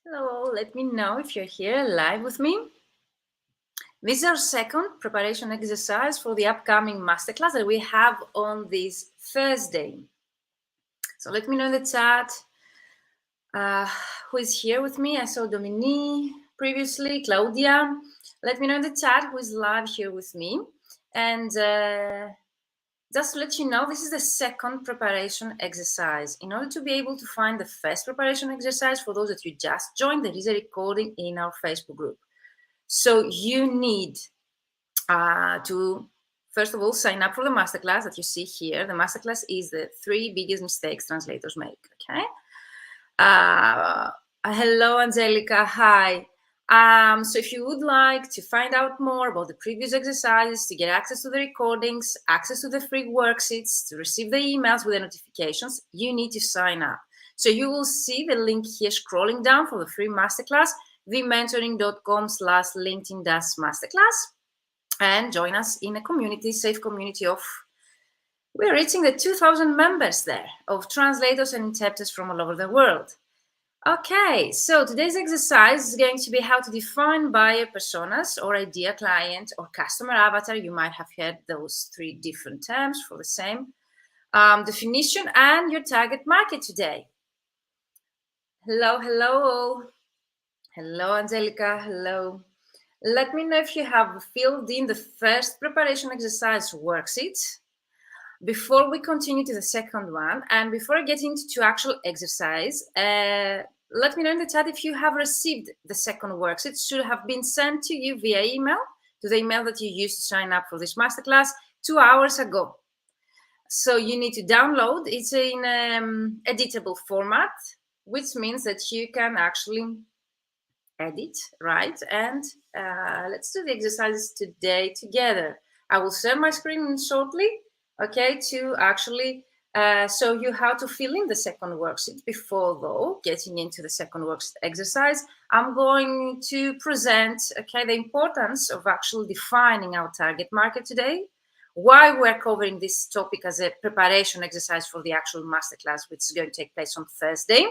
Hello, let me know if you're here live with me. This is our second preparation exercise for the upcoming masterclass that we have on this Thursday. So let me know in the chat who is here with me. I saw Dominique previously, Claudia. Let me know in the chat who is live here with me. And just to let you know, this is the second preparation exercise. In order to be able to find the first preparation exercise, for those that you just joined, there is a recording in our Facebook group. So you need to, first of all, sign up for the masterclass that you see here. The masterclass is the 3 biggest mistakes translators make, okay? Hello, Angelica, hi. So if you would like to find out more about the previous exercises, to get access to the recordings, access to the free worksheets, to receive the emails with the notifications, you need to sign up. So you will see the link here scrolling down for the free masterclass, thementoring.com/LinkedIn-masterclass, and join us in a community, safe community of, we're reaching the 2,000 members there of translators and interpreters from all over the world. Okay, so today's exercise is going to be how to define buyer personas or ideal client or customer avatar. You might have heard those 3 different terms for the same definition, and your target market today. Hello, hello. Hello, Angelica, hello. Let me know if you have filled in the first preparation exercise worksheet before we continue to the second one, and before I get into actual exercise, let me know in the chat if you have received the second worksheet. It should have been sent to you via email, to the email that you used to sign up for this masterclass 2 hours ago. So you need to download. It's in editable format, which means that you can actually edit, right? And let's do the exercises today together. I will share my screen shortly, okay, to actually show you how to fill in the second worksheet. Before, though, getting into the second worksheet exercise, I'm going to present, okay, the importance of actually defining our target market today, why we're covering this topic as a preparation exercise for the actual masterclass, which is going to take place on Thursday.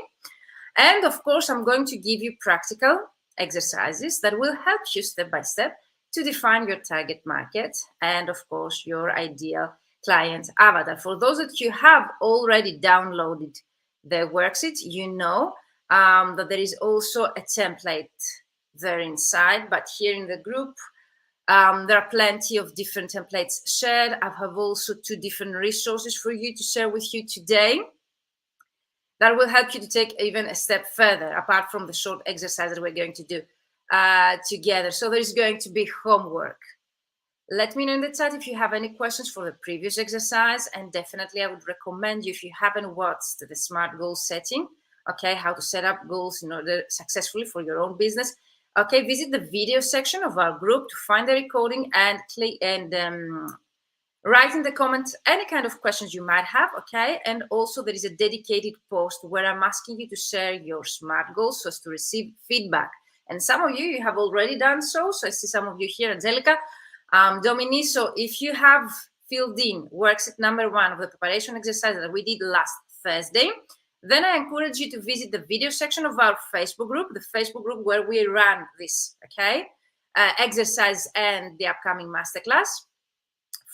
And of course, I'm going to give you practical exercises that will help you step by step to define your target market and, of course, your ideal client avatar. For those that you have already downloaded the worksheet, you know that there is also a template there inside, but here in the group, there are plenty of different templates shared. I have also 2 different resources for you to share with you today that will help you to take even a step further, apart from the short exercise that we're going to do together. So there is going to be homework. Let me know in the chat if you have any questions for the previous exercise, and definitely I would recommend you, if you haven't watched the SMART goal setting, okay, how to set up goals in order successfully for your own business, okay, visit the video section of our group to find the recording and click and write in the comments any kind of questions you might have, okay? And also there is a dedicated post where I'm asking you to share your SMART goals so as to receive feedback. And some of you have already done so. So I see some of you here, Angelica, Dominique. So if you have filled in worksheet number 1 of the preparation exercise that we did last Thursday, then I encourage you to visit the video section of our Facebook group, the Facebook group where we run this, okay, exercise and the upcoming masterclass.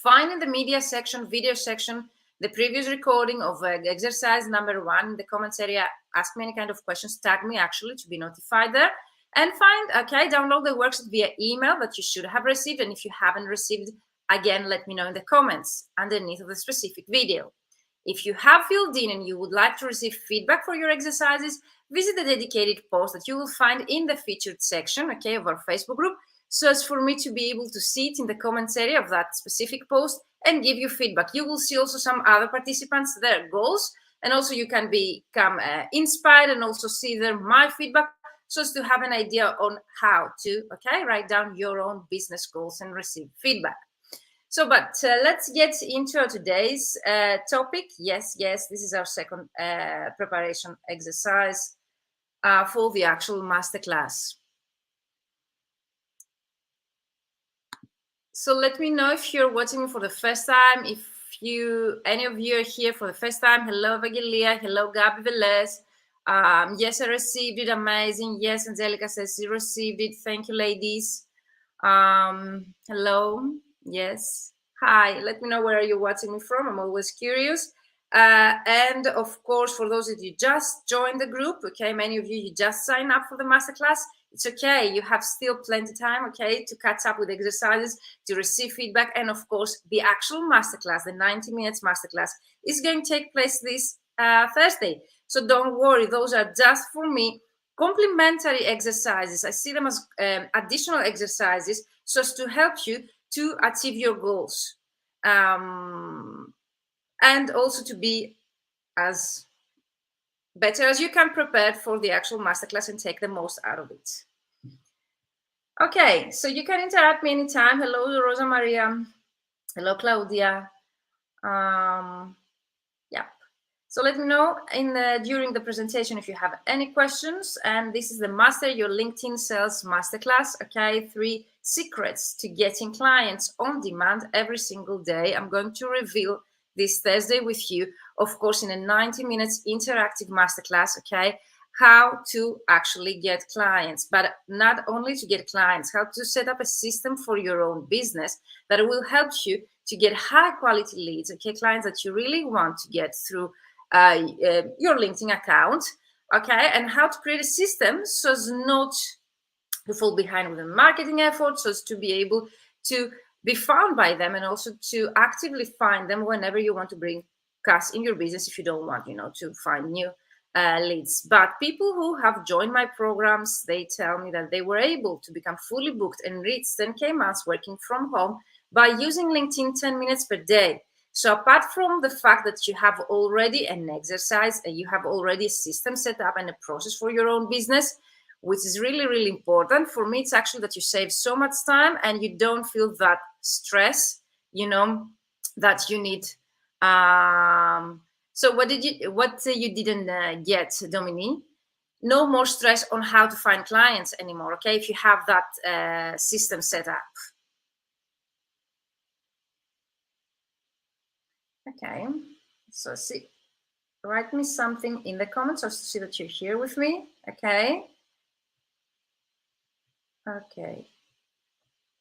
Find in the media section, video section, the previous recording of exercise number 1 in the comments area. Ask me any kind of questions, tag me actually to be notified there. And find, okay, download the worksheet via email that you should have received. And if you haven't received, again, let me know in the comments underneath of the specific video. If you have filled in and you would like to receive feedback for your exercises, visit the dedicated post that you will find in the featured section, okay, of our Facebook group, so as for me to be able to see it in the comments area of that specific post and give you feedback. You will see also some other participants, their goals, and also you can become inspired and also see my feedback, so as to have an idea on how to, okay, write down your own business goals and receive feedback. So, but let's get into today's topic. Yes, this is our second preparation exercise for the actual masterclass. So let me know if you're watching me for the first time. If any of you are here for the first time, hello Evangelia, hello Gabi Velez. Yes, I received it. Amazing. Yes, Angelica says she received it. Thank you, ladies. Hello. Yes. Hi. Let me know where you're watching me from. I'm always curious. And of course, for those of you just joined the group, okay, many of you just signed up for the masterclass. It's okay. You have still plenty of time, okay, to catch up with exercises, to receive feedback, and of course, the actual masterclass, the 90 minutes masterclass, is going to take place this Thursday. So don't worry, those are just for me complementary exercises. I see them as additional exercises so as to help you to achieve your goals, and also to be as better as you can prepare for the actual masterclass and take the most out of it. Okay, so you can interact me anytime. Hello, Rosa Maria. Hello, Claudia. Yeah. So let me know during the presentation if you have any questions. And this is the Master Your LinkedIn Sales Masterclass. Okay, 3 secrets to getting clients on demand every single day. I'm going to reveal this Thursday with you, of course, in a 90 minutes interactive masterclass. Okay, how to actually get clients, but not only to get clients, how to set up a system for your own business that will help you to get high quality leads. Okay, clients that you really want to get through your LinkedIn account, okay, and how to create a system so as not to fall behind with the marketing efforts, so as to be able to be found by them and also to actively find them whenever you want to bring cash in your business if you don't want, to find new leads. But people who have joined my programs, they tell me that they were able to become fully booked and reach 10K months working from home by using LinkedIn 10 minutes per day. So apart from the fact that you have already an exercise and you have already a system set up and a process for your own business, which is really, really important. For me, it's actually that you save so much time and you don't feel that stress, that you need. So what you didn't get, Dominique? No more stress on how to find clients anymore, okay, if you have that system set up. Okay, so write me something in the comments just to see that you're here with me. Okay.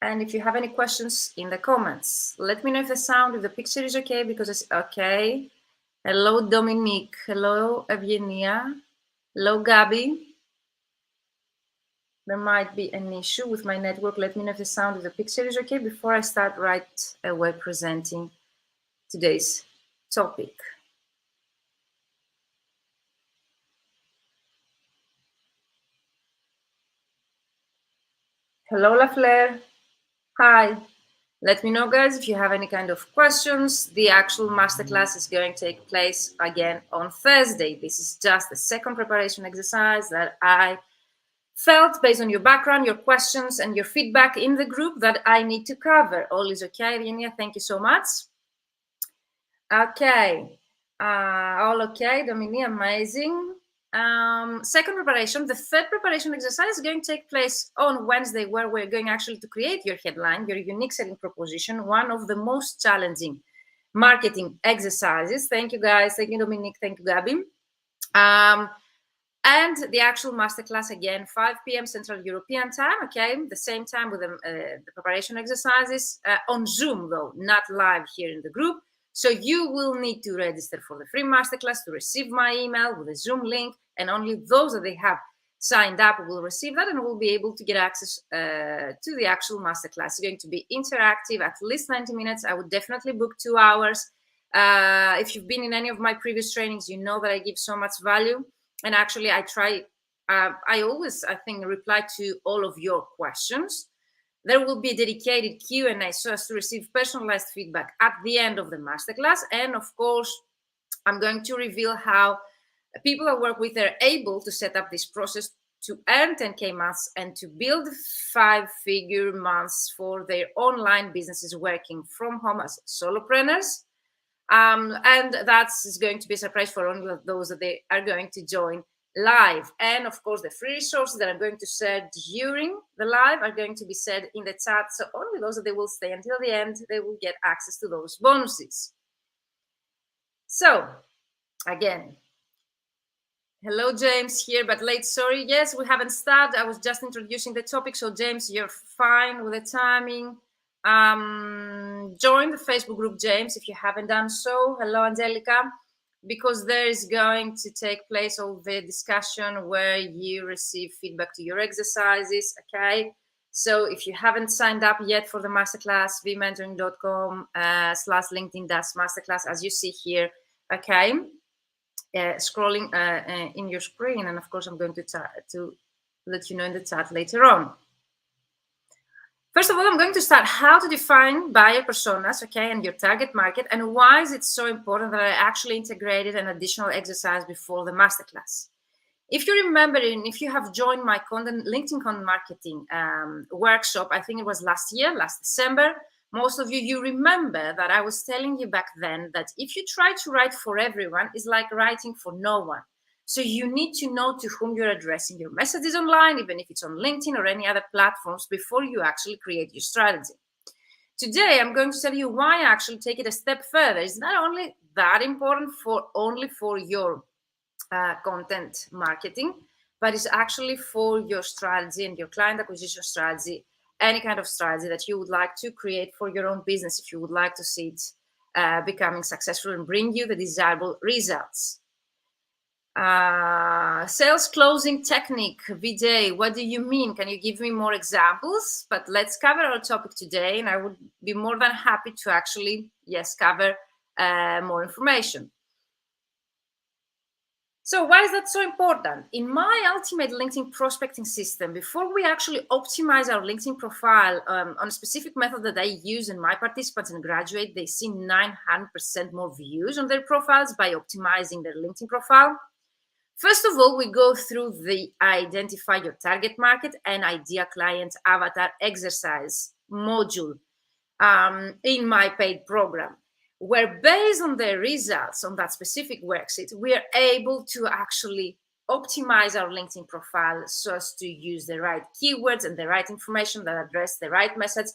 And if you have any questions in the comments, let me know if the sound, if the picture is okay, because it's okay. Hello, Dominique. Hello, Evgenia. Hello, Gabby. There might be an issue with my network. Let me know if the sound, if the picture is okay before I start right away presenting today's topic. Hello, LaFleur. Hi. Let me know, guys, if you have any kind of questions. The actual masterclass is going to take place again on Thursday. This is just the second preparation exercise that I felt, based on your background, your questions, and your feedback in the group, that I need to cover. All is okay, Vienia. Thank you so much. Okay. All okay, Dominique. Amazing. Second preparation, the third preparation exercise is going to take place on Wednesday, where we're going actually to create your headline, your unique selling proposition, one of the most challenging marketing exercises. Thank you, guys. Thank you, Dominique. Thank you, Gabby. And the actual masterclass, again, 5 p.m. Central European time, okay? The same time with the preparation exercises on Zoom, though, not live here in the group. So you will need to register for the free masterclass to receive my email with a Zoom link, and only those that they have signed up will receive that and will be able to get access to the actual masterclass. It's going to be interactive, at least 90 minutes. I would definitely book 2 hours. If you've been in any of my previous trainings, you know that I give so much value. And actually, I always, I think, reply to all of your questions. There will be a dedicated Q&A so as to receive personalized feedback at the end of the masterclass. And of course, I'm going to reveal how people I work with are able to set up this process to earn 10K months and to build 5-figure months for their online businesses working from home as solopreneurs. And that's going to be a surprise for only those that they are going to join live. And of course, the free resources that I'm going to share during the live are going to be shared in the chat. So only those that they will stay until the end, they will get access to those bonuses. So again, Hello, James here, but late. Sorry. Yes, we haven't started. I was just introducing the topic. So, James, you're fine with the timing. Join the Facebook group, James, if you haven't done so. Hello, Angelica, because there is going to take place all the discussion where you receive feedback to your exercises. Okay. So if you haven't signed up yet for the masterclass, vmentoring.com/LinkedIn-masterclass, as you see here, okay. Scrolling in your screen, and of course I'm going to let you know in the chat later on. First of all, I'm going to start how to define buyer personas, okay, and your target market, and why is it so important that I actually integrated an additional exercise before the masterclass. If you remember, and if you have joined my LinkedIn content marketing workshop, I think it was last December, most of you remember that I was telling you back then that if you try to write for everyone, it's like writing for no one. So you need to know to whom you're addressing your messages online, even if it's on LinkedIn or any other platforms, before you actually create your strategy. Today, I'm going to tell you why I actually take it a step further. It's not only that important only for your content marketing, but it's actually for your strategy and your client acquisition strategy, any kind of strategy that you would like to create for your own business if you would like to see it becoming successful and bring you the desirable results. Sales closing technique, Vijay, what do you mean? Can you give me more examples? But let's cover our topic today, and I would be more than happy to actually, yes, cover more information. So why is that so important? In my ultimate LinkedIn prospecting system, before we actually optimize our LinkedIn profile on a specific method that I use, and my participants and graduate, they see 900% more views on their profiles by optimizing their LinkedIn profile. First of all, we go through the identify your target market and ideal client avatar exercise module in my paid program, where based on the results on that specific worksheet, we are able to actually optimize our LinkedIn profile so as to use the right keywords and the right information that address the right message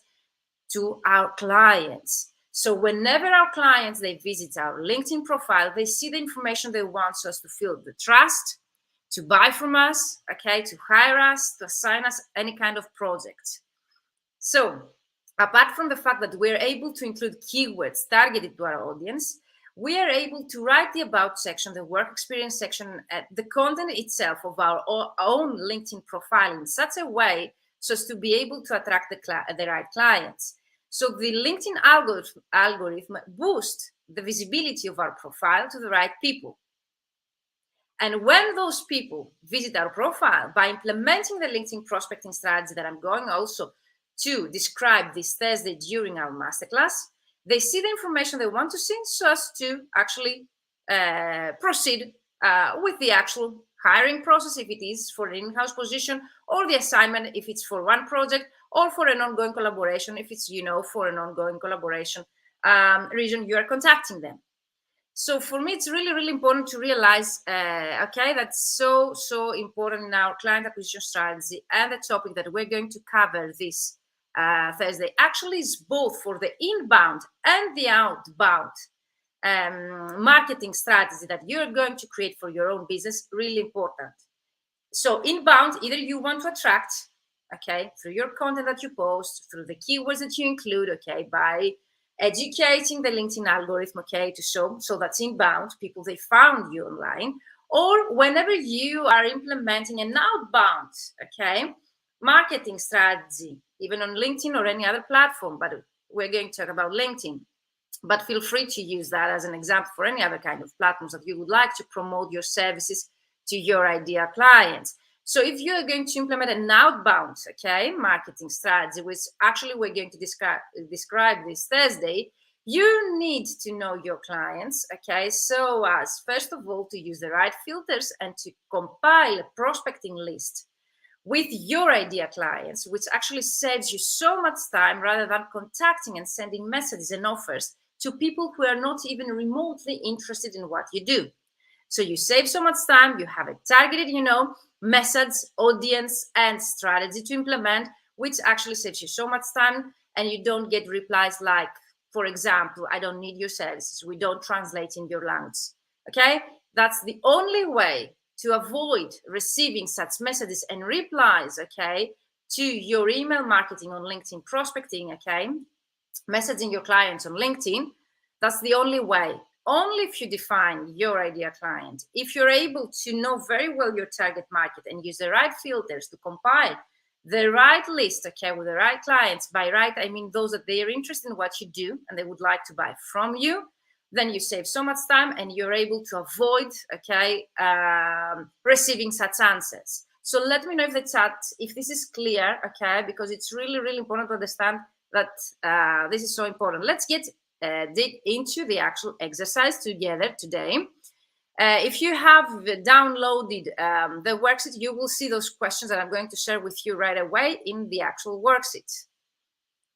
to our clients. So whenever our clients, they visit our LinkedIn profile, they see the information they want so as to feel the trust, to buy from us, okay, to hire us, to assign us any kind of project. So apart from the fact that we're able to include keywords targeted to our audience, we are able to write the about section, the work experience section, the content itself of our own LinkedIn profile in such a way so as to be able to attract the right clients. So the LinkedIn algorithm boosts the visibility of our profile to the right people. And when those people visit our profile, by implementing the LinkedIn prospecting strategy that I'm going also to describe this Thursday during our masterclass, they see the information they want to see so as to actually proceed with the actual hiring process, if it is for an in-house position, or the assignment if it's for one project, or for an ongoing collaboration if it's, for an ongoing collaboration reason you are contacting them. So for me, it's really, really important to realize, okay, that's so important in our client acquisition strategy, and the topic that we're going to cover this Thursday actually is both for the inbound and the outbound marketing strategy that you're going to create for your own business, really important. So inbound, either you want to attract, okay, through your content that you post, through the keywords that you include, okay, by educating the LinkedIn algorithm, okay, to show, so that's inbound, people, they found you online, or whenever you are implementing an outbound, okay, marketing strategy, even on LinkedIn or any other platform, but we're going to talk about LinkedIn. But feel free to use that as an example for any other kind of platforms that you would like to promote your services to your ideal clients. So if you're going to implement an outbound, okay, marketing strategy, which actually we're going to describe this Thursday, you need to know your clients, okay, so as first of all to use the right filters and to compile a prospecting list with your ideal clients, which actually saves you so much time rather than contacting and sending messages and offers to people who are not even remotely interested in what you do. So you save so much time, you have a targeted, message, audience, and strategy to implement, which actually saves you so much time, and you don't get replies like, for example, I don't need your services, we don't translate in your language. Okay, that's the only way to avoid receiving such messages and replies, okay, to your email marketing on LinkedIn, prospecting, okay, messaging your clients on LinkedIn, that's the only way. Only if you define your ideal client, if you're able to know very well your target market and use the right filters to compile the right list, okay, with the right clients. By right, I mean those that they are interested in what you do and they would like to buy from you. Then you save so much time and you're able to avoid, okay, receiving such answers. So let me know if the chat, if this is clear, okay, because it's really, really important to understand that this is so important. Let's get dig into the actual exercise together today. If you have downloaded the worksheet, you will see those questions that I'm going to share with you right away in the actual worksheet.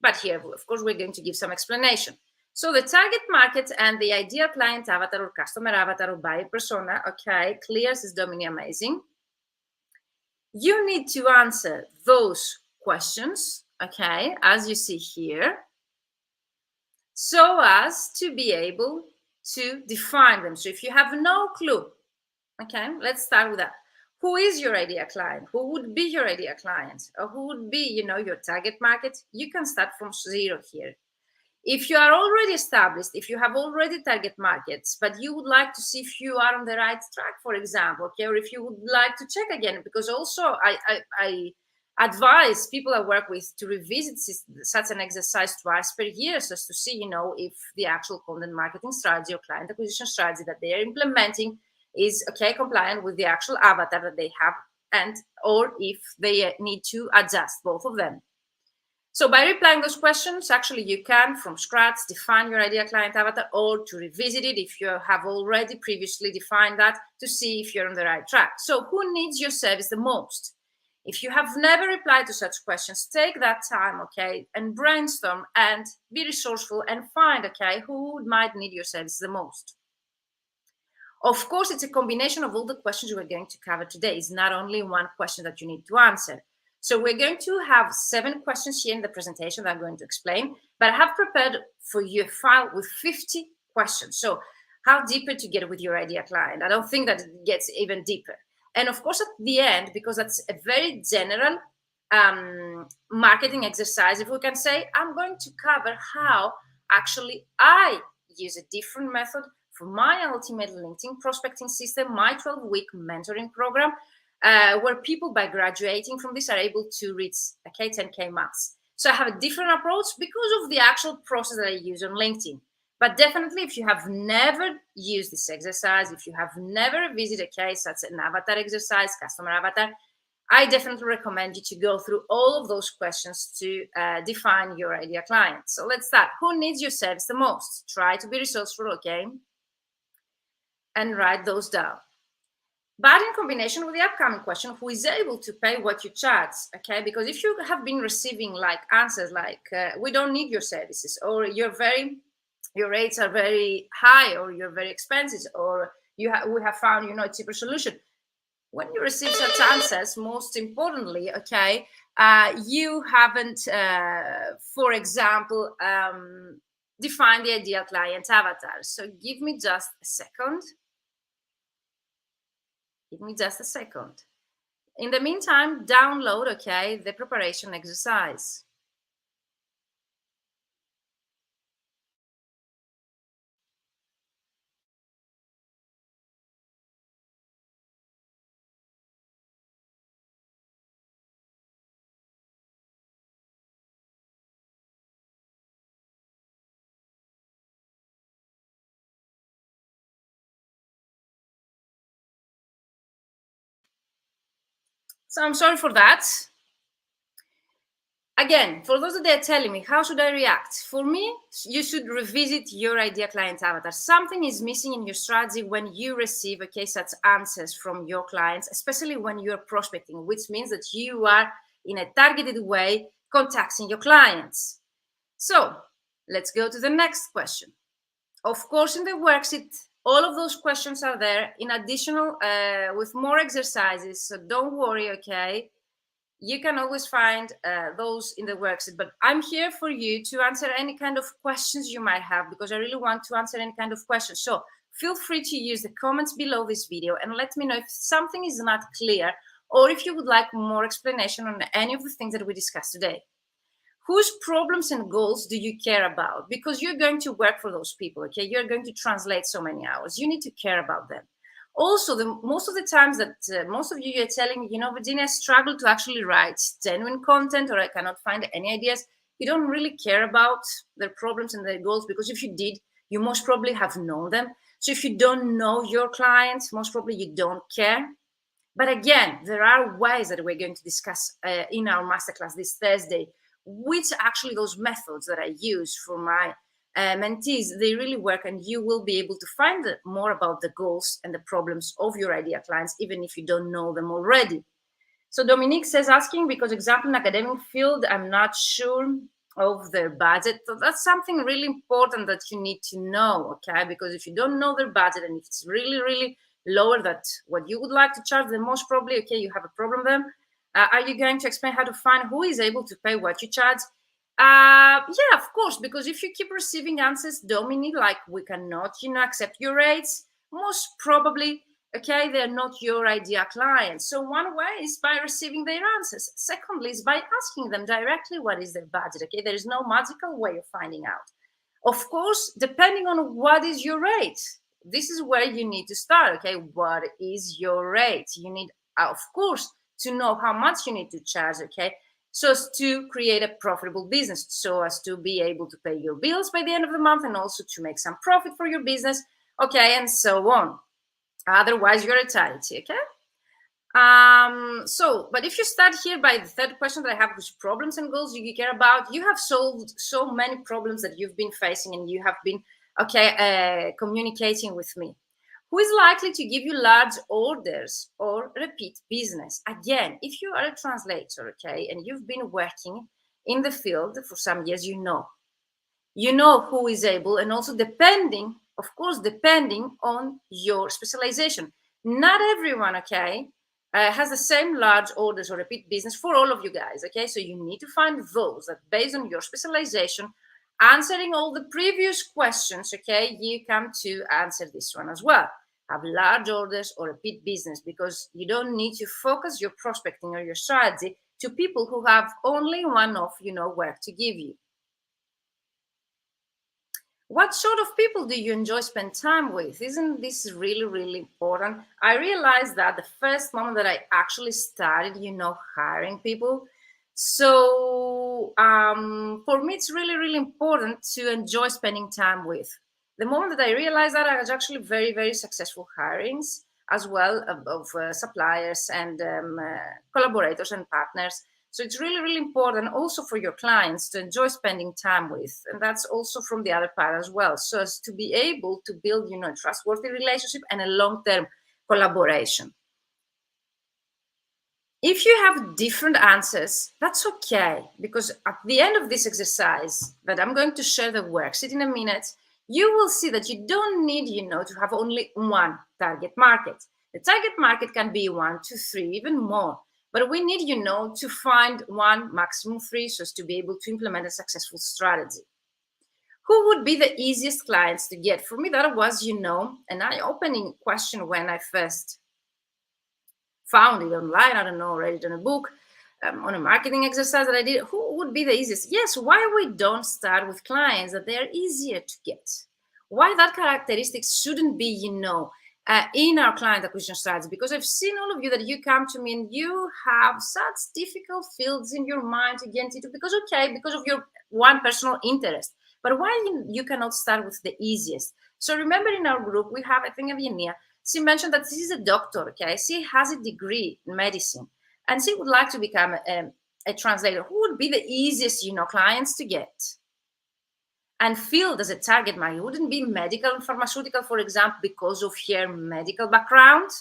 But here, of course, we're going to give some explanation. So the target market and the ideal client avatar or customer avatar or buyer persona, okay, clear is dominantly amazing. You need to answer those questions, okay, as you see here, so as to be able to define them. So if you have no clue, okay, let's start with that. Who is your ideal client? Who would be your ideal client? Or who would be, you know, your target market? You can start from zero here. If you are already established, if you have already target markets, but you would like to see if you are on the right track, for example, okay, or if you would like to check again, because also I advise people I work with to revisit such an exercise twice per year, so as to see, you know, if the actual content marketing strategy or client acquisition strategy that they are implementing is, okay, compliant with the actual avatar that they have, and or if they need to adjust both of them. So by replying those questions, actually you can from scratch define your ideal client avatar, or to revisit it if you have already previously defined that, to see if you're on the right track. So who needs your service the most? If you have never replied to such questions, take that time, okay, and brainstorm and be resourceful and find, okay, who might need your service the most. Of course, it's a combination of all the questions we're going to cover today. It's not only one question that you need to answer. So we're going to have 7 questions here in the presentation that I'm going to explain, but I have prepared for you a file with 50 questions. So how deeper to get with your ideal client? I don't think that it gets even deeper. And of course, at the end, because that's a very general marketing exercise, if we can say, I'm going to cover how actually I use a different method for my ultimate LinkedIn prospecting system, my 12-week mentoring program, where people by graduating from this are able to reach, okay, 10K months. So I have a different approach because of the actual process that I use on LinkedIn. But definitely, if you have never used this exercise, if you have never visited a case such as an avatar exercise, customer avatar, I definitely recommend you to go through all of those questions to define your ideal client. So let's start. Who needs your service the most? Try to be resourceful, okay? And write those down. But in combination with the upcoming question, who is able to pay what you charge, okay? Because if you have been receiving like answers like, we don't need your services, or your rates are very high, or you're very expensive, or we have found, you know, a cheaper solution. When you receive such answers, most importantly, okay, you haven't, for example, defined the ideal client avatar. So give me just a second. Give me just a second. In the meantime, download, okay, the preparation exercise. So I'm sorry for that. Again, for those that are telling me, how should I react? For me, you should revisit your ideal client avatar. Something is missing in your strategy when you receive, okay, such answers from your clients, especially when you're prospecting, which means that you are in a targeted way contacting your clients. So let's go to the next question. Of course, in the worksheet, all of those questions are there in additional with more exercises. So don't worry, okay? You can always find those in the worksheet, but I'm here for you to answer any kind of questions you might have, because I really want to answer any kind of questions. So feel free to use the comments below this video and let me know if something is not clear or if you would like more explanation on any of the things that we discussed today. Whose problems and goals do you care about? Because you're going to work for those people, okay? You're going to translate so many hours. You need to care about them. Also, most of the times that most of you are telling me, Virginia, I struggle to actually write genuine content or I cannot find any ideas. You don't really care about their problems and their goals, because if you did, you most probably have known them. So if you don't know your clients, most probably you don't care. But again, there are ways that we're going to discuss in our masterclass this Thursday, which actually those methods that I use for my mentees, they really work, and you will be able to find more about the goals and the problems of your ideal clients, even if you don't know them already. So Dominique says, asking because example in academic field, I'm not sure of their budget. So that's something really important that you need to know, okay? Because if you don't know their budget and if it's really, really lower than what you would like to charge, then most probably, okay, you have a problem then. Are you going to explain how to find who is able to pay what you charge? Yeah, of course, because if you keep receiving answers, Dominique, like we cannot, accept your rates, most probably, okay, they're not your ideal clients. So one way is by receiving their answers. Secondly is by asking them directly what is their budget, okay? There is no magical way of finding out. Of course, depending on what is your rate, this is where you need to start, okay? What is your rate? You need, of course, to know how much you need to charge, okay? So as to create a profitable business, so as to be able to pay your bills by the end of the month and also to make some profit for your business, okay, and so on. Otherwise, you're a charity, okay? But if you start here by the third question that I have, which problems and goals you care about, you have solved so many problems that you've been facing and you have been, communicating with me. Who is likely to give you large orders or repeat business? Again, if you are a translator, okay, and you've been working in the field for some years, you know who is able, and also depending on your specialization. Not everyone, okay, has the same large orders or repeat business for all of you guys, okay? So you need to find those that based on your specialization, answering all the previous questions, okay, you come to answer this one as well. Have large orders or repeat business, because you don't need to focus your prospecting or your strategy to people who have only one-off, work to give you. What sort of people do you enjoy spend time with? Isn't this really, really important? I realized that the first moment that I actually started, hiring people. So for me, it's really, really important to enjoy spending time with. The moment that I realized that, I was actually very, very successful hirings as well of suppliers and collaborators and partners. So it's really, really important also for your clients to enjoy spending time with. And that's also from the other part as well. So as to be able to build, a trustworthy relationship and a long-term collaboration. If you have different answers, that's okay. Because at the end of this exercise that I'm going to share the worksheet in a minute, you will see that you don't need, to have only one target market. The target market can be 1, 2, 3, even more. But we need, to find 1, maximum 3, so as to be able to implement a successful strategy. Who would be the easiest clients to get? For me, that was, an eye-opening question when I first found it online. I don't know, read it in a book, on a marketing exercise that I did. Who would be the easiest? Yes, why we don't start with clients that they are easier to get? Why that characteristic shouldn't be, in our client acquisition strategy? Because I've seen all of you that you come to me and you have such difficult fields in your mind to get into because of your one personal interest. But why you cannot start with the easiest? So remember, in our group, we have, I think, Eugenia. She mentioned that she is a doctor, okay? She has a degree in medicine, and she would like to become a translator. Who would be the easiest, clients to get? And field as a target market wouldn't be medical and pharmaceutical, for example, because of her medical background.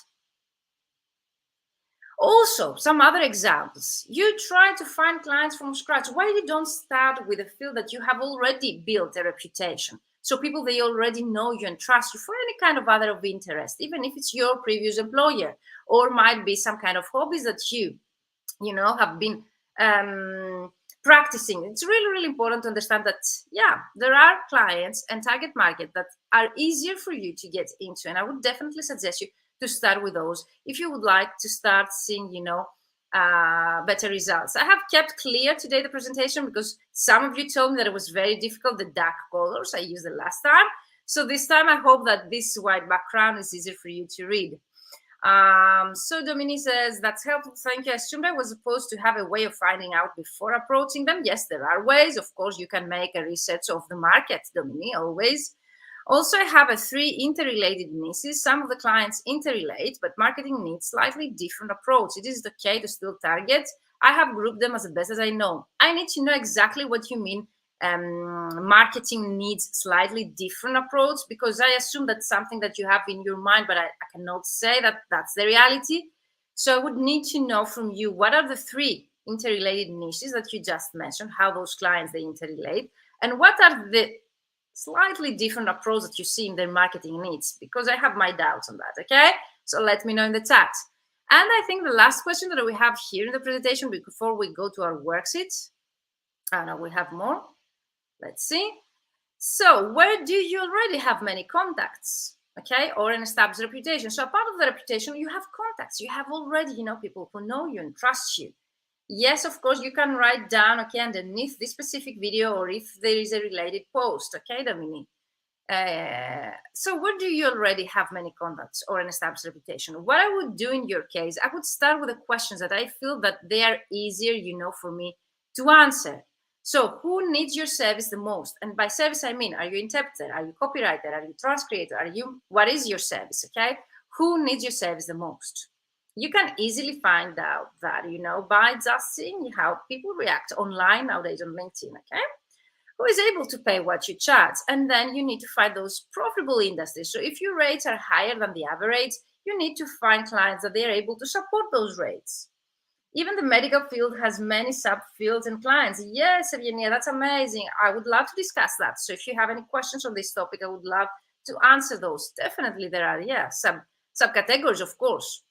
Also, some other examples. You try to find clients from scratch. Why you don't start with a field that you have already built a reputation? So people, they already know you and trust you for any kind of other of interest, even if it's your previous employer, or might be some kind of hobbies that you have been practicing. It's really, really important to understand that, yeah, there are clients and target market that are easier for you to get into. And I would definitely suggest you to start with those if you would like to start seeing, better results. I have kept clear today the presentation because some of you told me that it was very difficult, the dark colors I used the last time. So this time I hope that this white background is easier for you to read. So Dominique says, that's helpful. Thank you. I assumed I was supposed to have a way of finding out before approaching them. Yes, there are ways. Of course, you can make a research of the market, Dominique, always. Also, I have 3 interrelated niches. Some of the clients interrelate, but marketing needs slightly different approach. It is okay to still target. I have grouped them as the best as I know. I need to know exactly what you mean. Marketing needs slightly different approach, because I assume that's something that you have in your mind, but I cannot say that that's the reality. So I would need to know from you, what are the 3 interrelated niches that you just mentioned, how those clients, they interrelate, and what are the slightly different approach that you see in their marketing needs, because I have my doubts on that. Okay, so let me know in the chat. And I think the last question that we have here in the presentation before we go to our worksheets, and we have more. Let's see. So where do you already have many contacts, okay, or an established reputation? So part of the reputation, you have contacts. You have already, people who know you and trust you. Yes, of course, you can write down, okay, underneath this specific video, or if there is a related post, okay, Dominique. So where do you already have many contacts or an established reputation? What I would do in your case, I would start with the questions that I feel that they are easier, for me to answer. So who needs your service the most? And by service, I mean, are you interpreter? Are you copywriter? Are you transcriber? What is your service, okay? Who needs your service the most? You can easily find out that, by just seeing how people react online nowadays on LinkedIn, okay? Who is able to pay what you charge? And then you need to find those profitable industries. So if your rates are higher than the average, you need to find clients that they are able to support those rates. Even the medical field has many subfields and clients. Yes, Evgenia, that's amazing. I would love to discuss that. So if you have any questions on this topic, I would love to answer those. Definitely there are, subcategories, of course.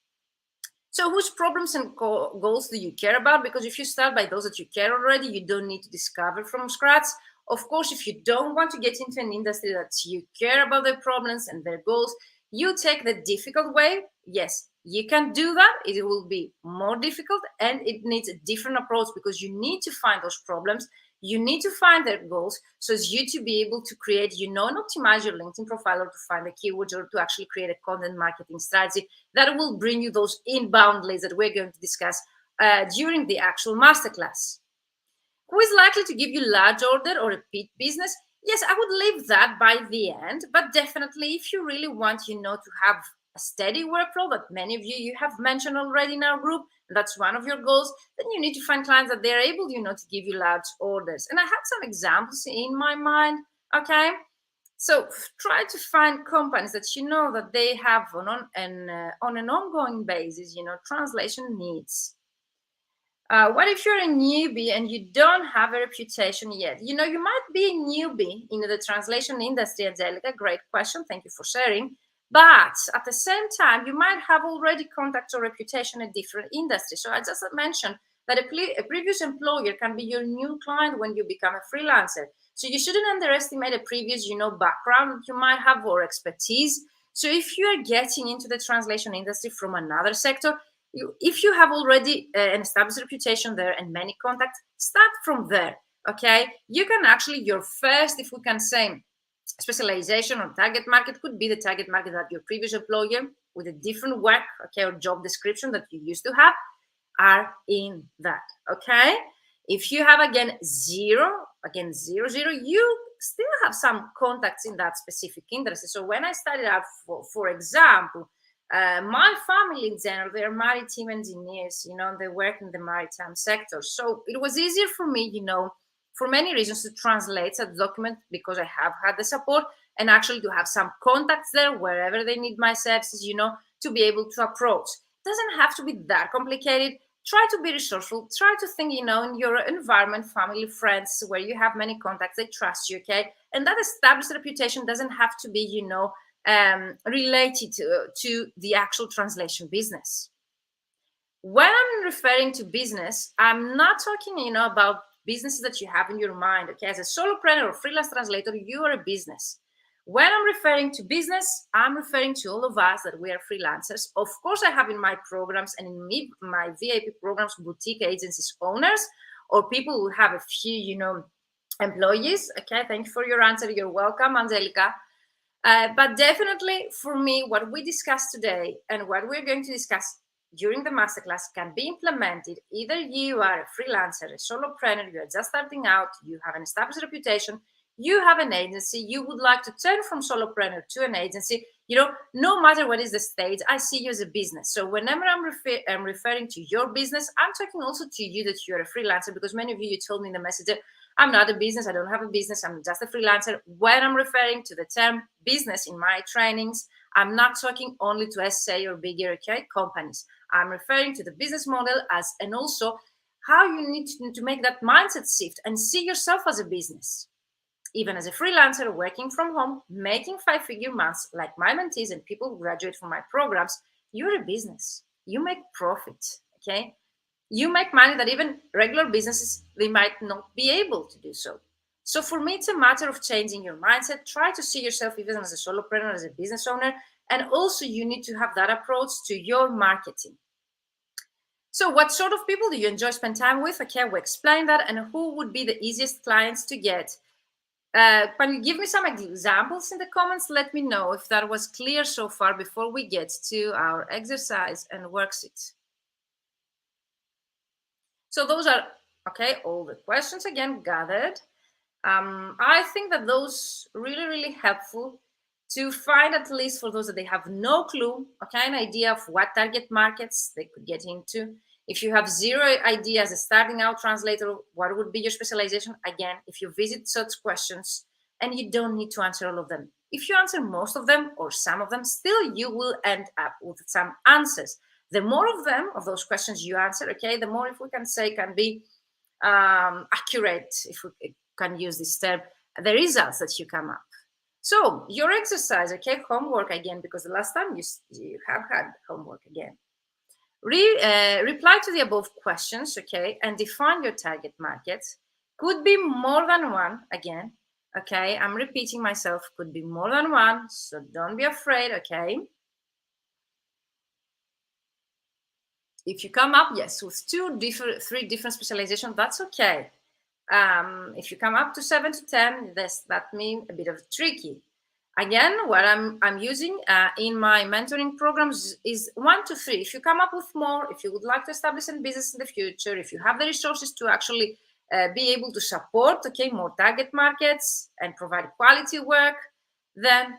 So whose problems and goals do you care about? Because if you start by those that you care already, you don't need to discover from scratch. Of course, if you don't want to get into an industry that you care about their problems and their goals, you take the difficult way. Yes, you can do that. It will be more difficult and it needs a different approach, because you need to find those problems. You need to find their goals so as you to be able to create, and optimize your LinkedIn profile, or to find the keywords, or to actually create a content marketing strategy that will bring you those inbound leads that we're going to discuss during the actual masterclass. Who is likely to give you large order or repeat business? Yes, I would leave that by the end, but definitely if you really want, to have a steady workflow that many of you have mentioned already in our group, and that's one of your goals, then you need to find clients that they're able, to give you large orders. And I had some examples in my mind, okay? So try to find companies that that they have on an ongoing basis, translation needs. What if you're a newbie and you don't have a reputation yet? You might be a newbie in the translation industry, Angelica. Great question. Thank you for sharing. But at the same time, you might have already contacts or reputation in different industries. So I just mentioned that a previous employer can be your new client when you become a freelancer. So you shouldn't underestimate a previous, background that you might have or expertise. So if you are getting into the translation industry from another sector, if you have already an established reputation there and many contacts, start from there, okay? You can actually, your first, if we can say, specialization or target market could be the target market that your previous employer with a different work, okay, or job description that you used to have are in that, okay? If you have, again, zero, you still have some contacts in that specific industry. So when I started out, for example, my family in general, they're maritime engineers, they work in the maritime sector. So it was easier for me, for many reasons, to translate that document, because I have had the support, and actually to have some contacts there wherever they need my services, to be able to approach. It doesn't have to be that complicated. Try to be resourceful. Try to think, in your environment, family, friends, where you have many contacts, they trust you, okay? And that established reputation doesn't have to be, related to the actual translation business. When I'm referring to business, I'm not talking, about businesses that you have in your mind. Okay, as a solopreneur or freelance translator, you are a business. When I'm referring to business, I'm referring to all of us that we are freelancers. Of course, I have in my programs and in my VIP programs, boutique agencies owners or people who have a few, employees. Okay, thank you for your answer. You're welcome, Angelica. But definitely for me, what we discussed today and what we're going to discuss during the masterclass can be implemented. Either you are a freelancer, a solopreneur, you are just starting out, you have an established reputation, you have an agency, you would like to turn from solopreneur to an agency, no matter what is the stage, I see you as a business. So whenever I'm referring to your business, I'm talking also to you that you're a freelancer, because many of you told me in the message that I'm not a business, I don't have a business, I'm just a freelancer. When I'm referring to the term business in my trainings, I'm not talking only to SA or bigger companies. I'm referring to the business model and also how you need to make that mindset shift and see yourself as a business. Even as a freelancer working from home, making 5-figure months, like my mentees and people who graduate from my programs, you're a business. You make profit, okay? You make money that even regular businesses, they might not be able to do so. So for me, it's a matter of changing your mindset. Try to see yourself even as a solopreneur, as a business owner. And also you need to have that approach to your marketing. So what sort of people do you enjoy spend time with? Okay, we explained that. And who would be the easiest clients to get? Can you give me some examples in the comments? Let me know if that was clear so far before we get to our exercise and worksheets. So those are, all the questions again gathered. I think that those really, really helpful to find, at least for those that they have no clue, an idea of what target markets they could get into. If you have zero idea as a starting out translator, what would be your specialization? Again, if you visit such questions, and you don't need to answer all of them. If you answer most of them or some of them, still you will end up with some answers. The more of them, of those questions you answer, the more, if we can say, can be accurate, if we can use this term, the results that you come up. So your exercise, homework again, because the last time you have had homework again. Reply to the above questions, and define your target market. Could be more than one, again, I'm repeating myself, could be more than one, so don't be afraid, If you come up, yes, with 3 different specializations, that's okay. If you come up to 7 to 10, that means a bit of tricky. Again, what I'm using in my mentoring programs is 1 to 3. If you come up with more, if you would like to establish a business in the future, if you have the resources to actually be able to support, more target markets and provide quality work, then,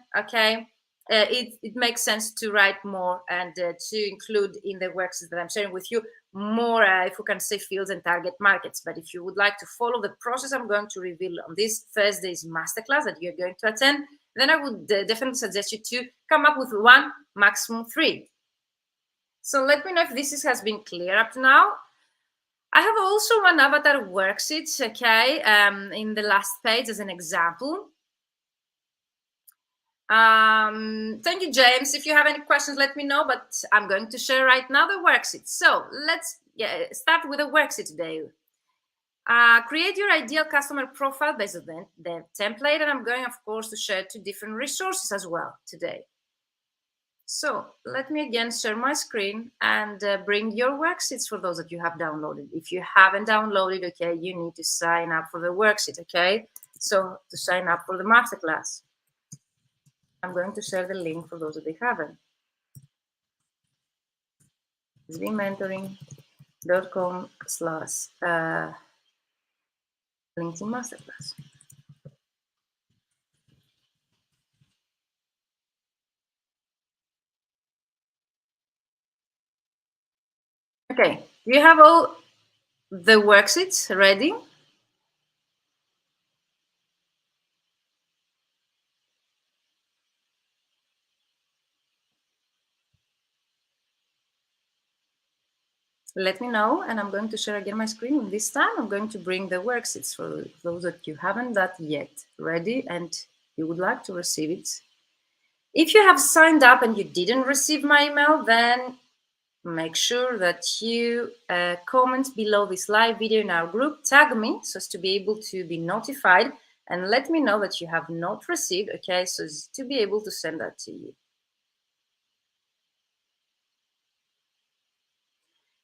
it makes sense to write more and to include in the works that I'm sharing with you more, if we can say, fields and target markets. But if you would like to follow the process I'm going to reveal on this Thursday's masterclass that you're going to attend, then I would definitely suggest you to come up with 1, maximum 3. So let me know if this has been clear up to now. I have also one avatar worksheet, in the last page as an example. Thank you, James. If you have any questions, let me know, but I'm going to share right now the worksheet. So let's start with the worksheet today. Create your ideal customer profile based on the template, and I'm going, of course, to share 2 different resources as well today. So let me again share my screen and bring your worksheets for those that you have downloaded. If you haven't downloaded, you need to sign up for the worksheet, So to sign up for the masterclass, I'm going to share the link for those that they haven't. sbmentoring.com/LinkedIn Masterclass. Do you have all the worksheets ready? Let me know, and I'm going to share again my screen. This time I'm going to bring the worksheets for those that you haven't that yet ready and you would like to receive it. If you have signed up and you didn't receive my email, then make sure that you comment below this live video in our group, tag me so as to be able to be notified, and let me know that you have not received, okay, so as to be able to send that to you.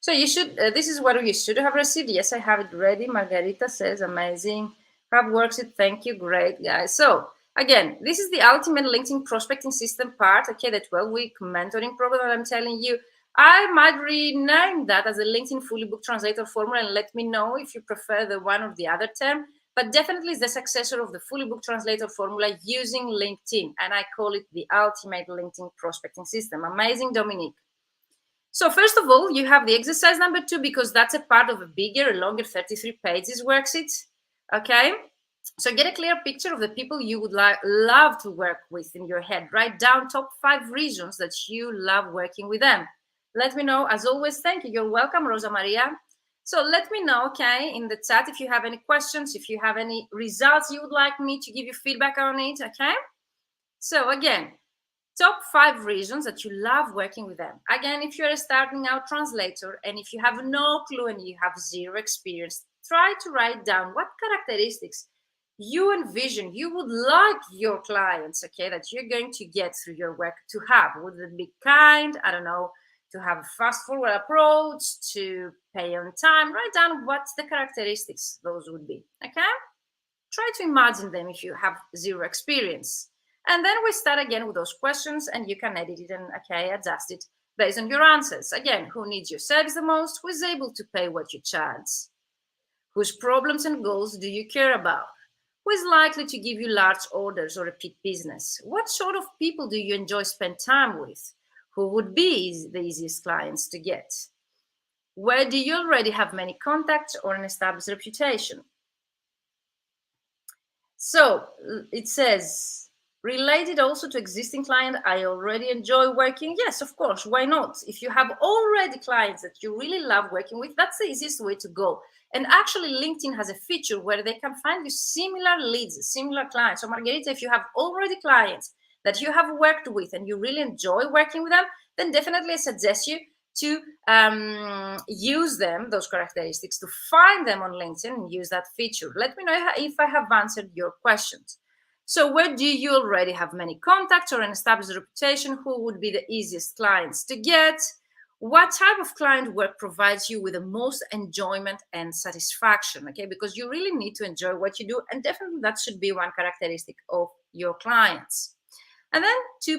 So you should, this is what you should have received. Yes, I have it ready. Margarita says, amazing. Have works it. Thank you. Great, guys. So again, this is the ultimate LinkedIn prospecting system part. Okay, the 12-week mentoring program that I'm telling you. I might rename that as a LinkedIn fully booked translator formula, and let me know if you prefer the one or the other term. But definitely it's the successor of the fully booked translator formula using LinkedIn. And I call it the ultimate LinkedIn prospecting system. Amazing, Dominique. So first of all, you have the exercise number 2, because that's a part of a bigger, longer 33 pages worksheet. Okay. So get a clear picture of the people you would love to work with in your head. Write down top 5 reasons that you love working with them. Let me know. As always, thank you. You're welcome, Rosa Maria. So let me know, okay, in the chat if you have any questions, if you have any results you would like me to give you feedback on it, okay? So again, top 5 reasons that you love working with them. Again, if you're a starting out translator and if you have no clue and you have 0 experience, try to write down what characteristics you envision you would like your clients, okay, that you're going to get through your work to have. Would it be kind? I don't know, to have a fast forward approach, to pay on time. Write down what the characteristics those would be, okay? Try to imagine them if you have 0 experience. And then we start again with those questions, and you can edit it and, okay, adjust it based on your answers. Again, who needs your service the most? Who is able to pay what you charge? Whose problems and goals do you care about? Who is likely to give you large orders or repeat business? What sort of people do you enjoy spend time with? Who would be the easiest clients to get? Where do you already have many contacts or an established reputation? So it says, related also to existing client, I already enjoy working. Yes, of course, why not? If you have already clients that you really love working with, that's the easiest way to go. And actually, LinkedIn has a feature where they can find you similar leads, similar clients. So Margarita, if you have already clients that you have worked with and you really enjoy working with them, then definitely I suggest you to use them, those characteristics, to find them on LinkedIn and use that feature. Let me know if I have answered your questions. So where do you already have many contacts or an established reputation? Who would be the easiest clients to get? What type of client work provides you with the most enjoyment and satisfaction? Okay, because you really need to enjoy what you do, and definitely that should be one characteristic of your clients. And then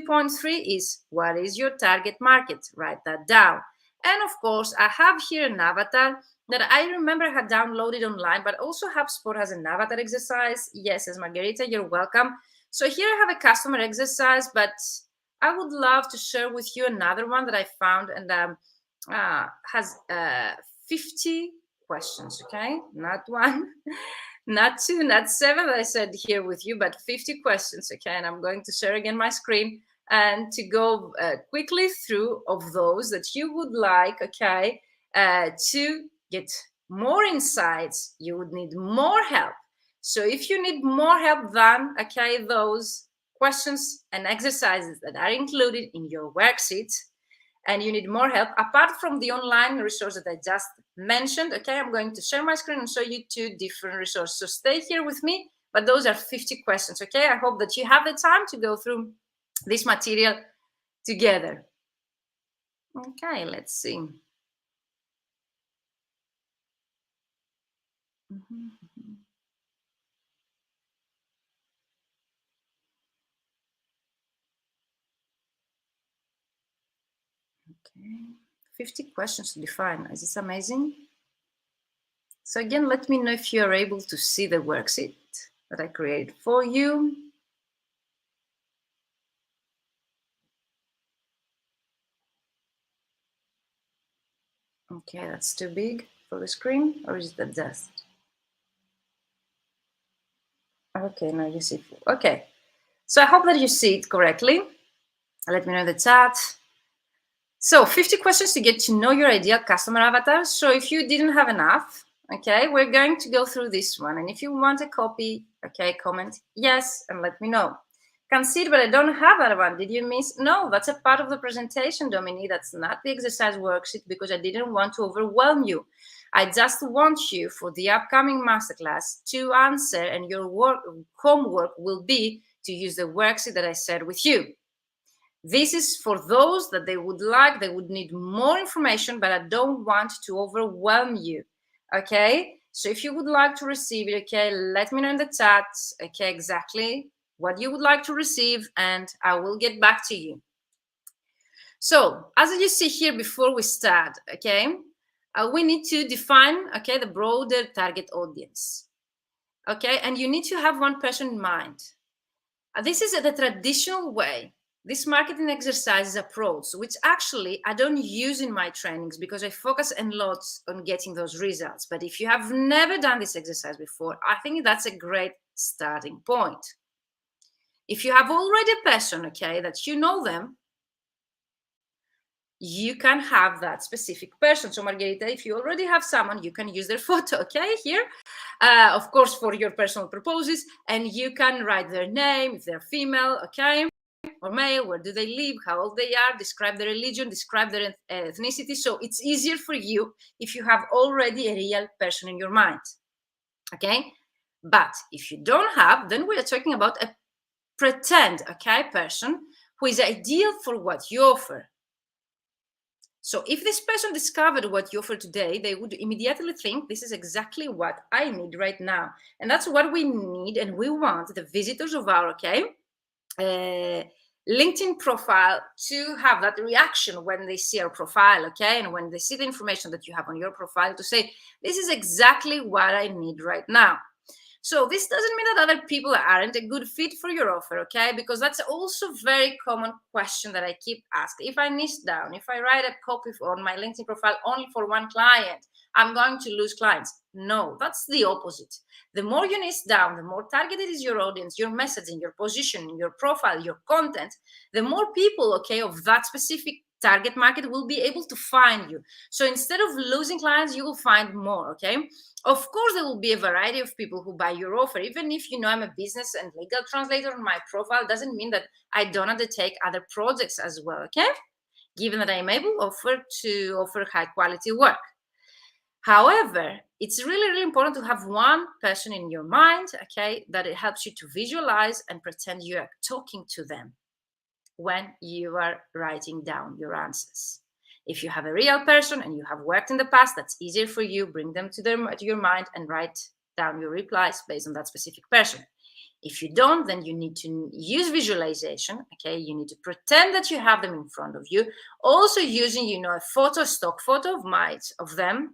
2.3 is, what is your target market? Write that down. And of course, I have here an avatar that I remember I had downloaded online, but also HubSpot has an avatar exercise. Yes, as Margarita, you're welcome. So here I have a customer exercise, but I would love to share with you another one that I found, and has 50 questions, okay? Not 1, not 2, not 7 that I said here with you, but 50 questions, okay? And I'm going to share again my screen and to go quickly through of those that you would like, okay, to get more insights. You would need more help. So if you need more help than, okay, those questions and exercises that are included in your worksheet, and you need more help, apart from the online resource that I just mentioned, okay, I'm going to share my screen and show you 2 different resources. So stay here with me, but those are 50 questions, okay? I hope that you have the time to go through this material together. Okay, let's see. Okay, 50 questions to define. Is this amazing? So again, let me know if you're able to see the worksheet that I created for you. Okay, that's too big for the screen, or is it adjust? Okay, now you see. Okay, so I hope that you see it correctly. Let me know in the chat. So 50 questions to get to know your ideal customer avatar. So if you didn't have enough, okay, we're going to go through this one. And if you want a copy, okay, comment yes and let me know. can see it, but I don't have that one. Did you miss? No, that's a part of the presentation, Dominique. That's not the exercise worksheet because I didn't want to overwhelm you. I just want you for the upcoming masterclass to answer, and your homework will be to use the worksheet that I shared with you. This is for those that they would need more information, but I don't want to overwhelm you, okay? So if you would like to receive it, okay, let me know in the chat, okay, exactly what you would like to receive, and I will get back to you. So as you see here before we start, okay, we need to define, okay, the broader target audience, okay, and you need to have one person in mind. This is the traditional way. This marketing exercise approach, which actually I don't use in my trainings because I focus a lot on getting those results. But if you have never done this exercise before, I think that's a great starting point. If you have already a person, okay, that you know them, you can have that specific person. So Margherita, if you already have someone, you can use their photo, okay, here, of course, for your personal purposes, and you can write their name, if they're female, okay, or male, where do they live, how old they are, describe their religion, describe their ethnicity. So it's easier for you if you have already a real person in your mind, okay? But if you don't have, then we are talking about a pretend, okay, person who is ideal for what you offer. So if this person discovered what you offer today, they would immediately think this is exactly what I need right now. And that's what we need and we want the visitors of our, okay, LinkedIn profile to have that reaction when they see our profile, okay? And when they see the information that you have on your profile to say, this is exactly what I need right now. So this doesn't mean that other people aren't a good fit for your offer, okay? Because that's also a very common question that I keep asking. If I niche down, if I write a copy on my LinkedIn profile only for one client, I'm going to lose clients. No, that's the opposite. The more you niche down, the more targeted is your audience, your messaging, your positioning, your profile, your content, the more people, okay, of that specific target market will be able to find you. So instead of losing clients, you will find more, okay? Of course, there will be a variety of people who buy your offer. Even if you know I'm a business and legal translator on my profile, doesn't mean that I don't undertake other projects as well, okay? Given that I'm able to offer high quality work. However, it's really, really important to have one person in your mind, okay, that it helps you to visualize and pretend you are talking to them when you are writing down your answers. If you have a real person and you have worked in the past, that's easier for you. Bring them to your mind and write down your replies based on that specific person. If you don't, then you need to use visualization, okay? You need to pretend that you have them in front of you. Also using, a stock photo of them,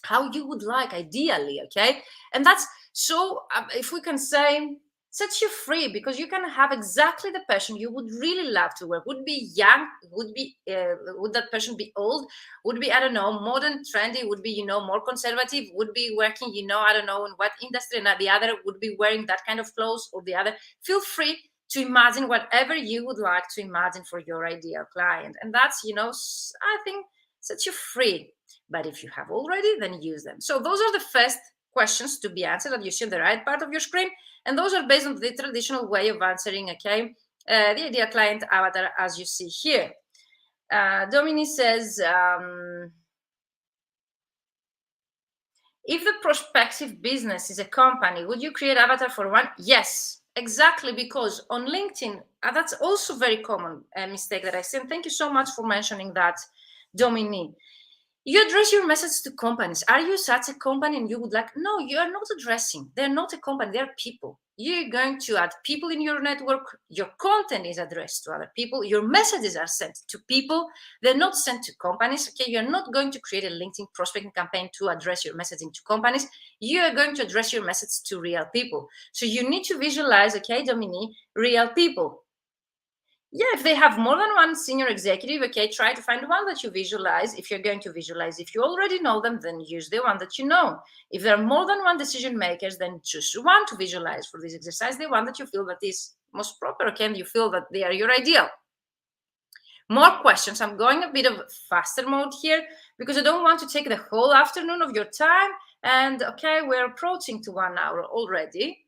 how you would like, ideally, okay? And that's so, if we can say, sets you free because you can have exactly the person you would really love to work. Would be young, would that person be old, would be, I don't know, modern, trendy, would be, more conservative, would be working, I don't know in what industry, and the other would be wearing that kind of clothes or the other. Feel free to imagine whatever you would like to imagine for your ideal client. And that's, I think sets you free. But if you have already, then use them. So those are the first questions to be answered that you see on the right part of your screen. And those are based on the traditional way of answering, okay, the ideal client avatar as you see here. Dominique says, if the prospective business is a company, would you create avatar for one? Yes, exactly, because on LinkedIn, that's also very common mistake that I see. And thank you so much for mentioning that, Dominique. You address your message to companies. Are you such a company and you would like? No, you are not addressing. They're not a company. They're people. You're going to add people in your network. Your content is addressed to other people. Your messages are sent to people. They're not sent to companies. Okay, you're not going to create a LinkedIn prospecting campaign to address your messaging to companies. You are going to address your message to real people. So you need to visualize, okay, Dominique, real people. Yeah, if they have more than one senior executive, okay, try to find one that you visualize. If you're going to visualize, if you already know them, then use the one that you know. If there are more than one decision makers, then choose one to visualize for this exercise, the one that you feel that is most proper, okay, and you feel that they are your ideal. More questions. I'm going a bit of faster mode here because I don't want to take the whole afternoon of your time. And okay, we're approaching to 1 hour already.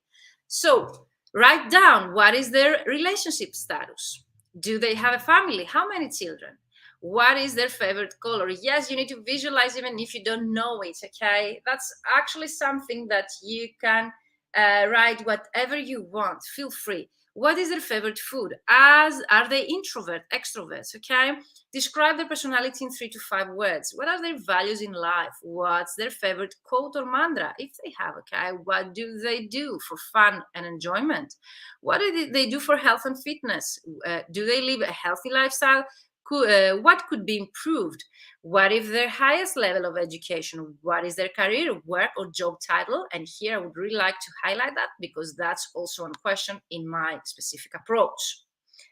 So Write down what is their relationship status. Do they have a family? How many children? What is their favorite color? Yes, you need to visualize even if you don't know it, okay? That's actually something that you can write whatever you want. Feel free. What is their favorite food? As are they introvert, extroverts, okay? Describe their personality in 3 to 5 words. What are their values in life? What's their favorite quote or mantra, if they have, okay? What do they do for fun and enjoyment? What do they do for health and fitness? Do they live a healthy lifestyle? What could be improved? What if their highest level of education? What is their career, work, or job title? And here I would really like to highlight that because that's also one question in my specific approach.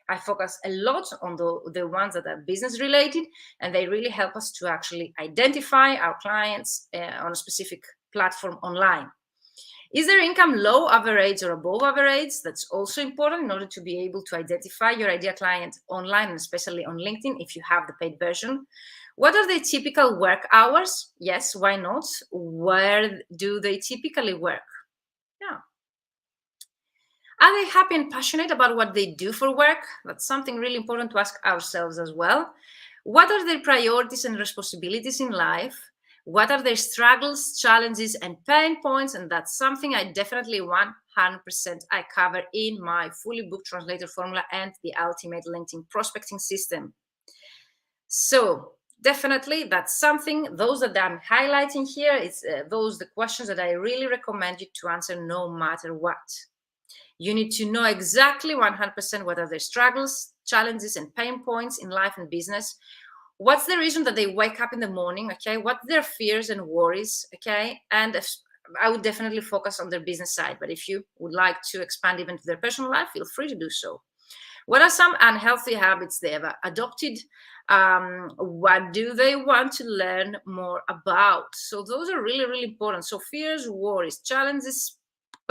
I focus a lot on the ones that are business related, and they really help us to actually identify our clients on a specific platform online. Is their income low, average, or above average? That's also important in order to be able to identify your ideal client online, and especially on LinkedIn if you have the paid version. What are the typical work hours? Yes, why not? Where do they typically work? Yeah. Are they happy and passionate about what they do for work? That's something really important to ask ourselves as well. What are their priorities and responsibilities in life? What are their struggles, challenges, and pain points? And that's something I definitely 100% I cover in my fully booked translator formula and the ultimate LinkedIn prospecting system. So definitely that's something, those that I'm highlighting here, it's those the questions that I really recommend you to answer no matter what. You need to know exactly 100% what are their struggles, challenges, and pain points in life and business. What's the reason that they wake up in the morning? Okay, what their fears and worries? Okay, and I would definitely focus on their business side. But if you would like to expand even to their personal life, feel free to do so. What are some unhealthy habits they have adopted? What do they want to learn more about? So those are really, really important. So fears, worries, challenges,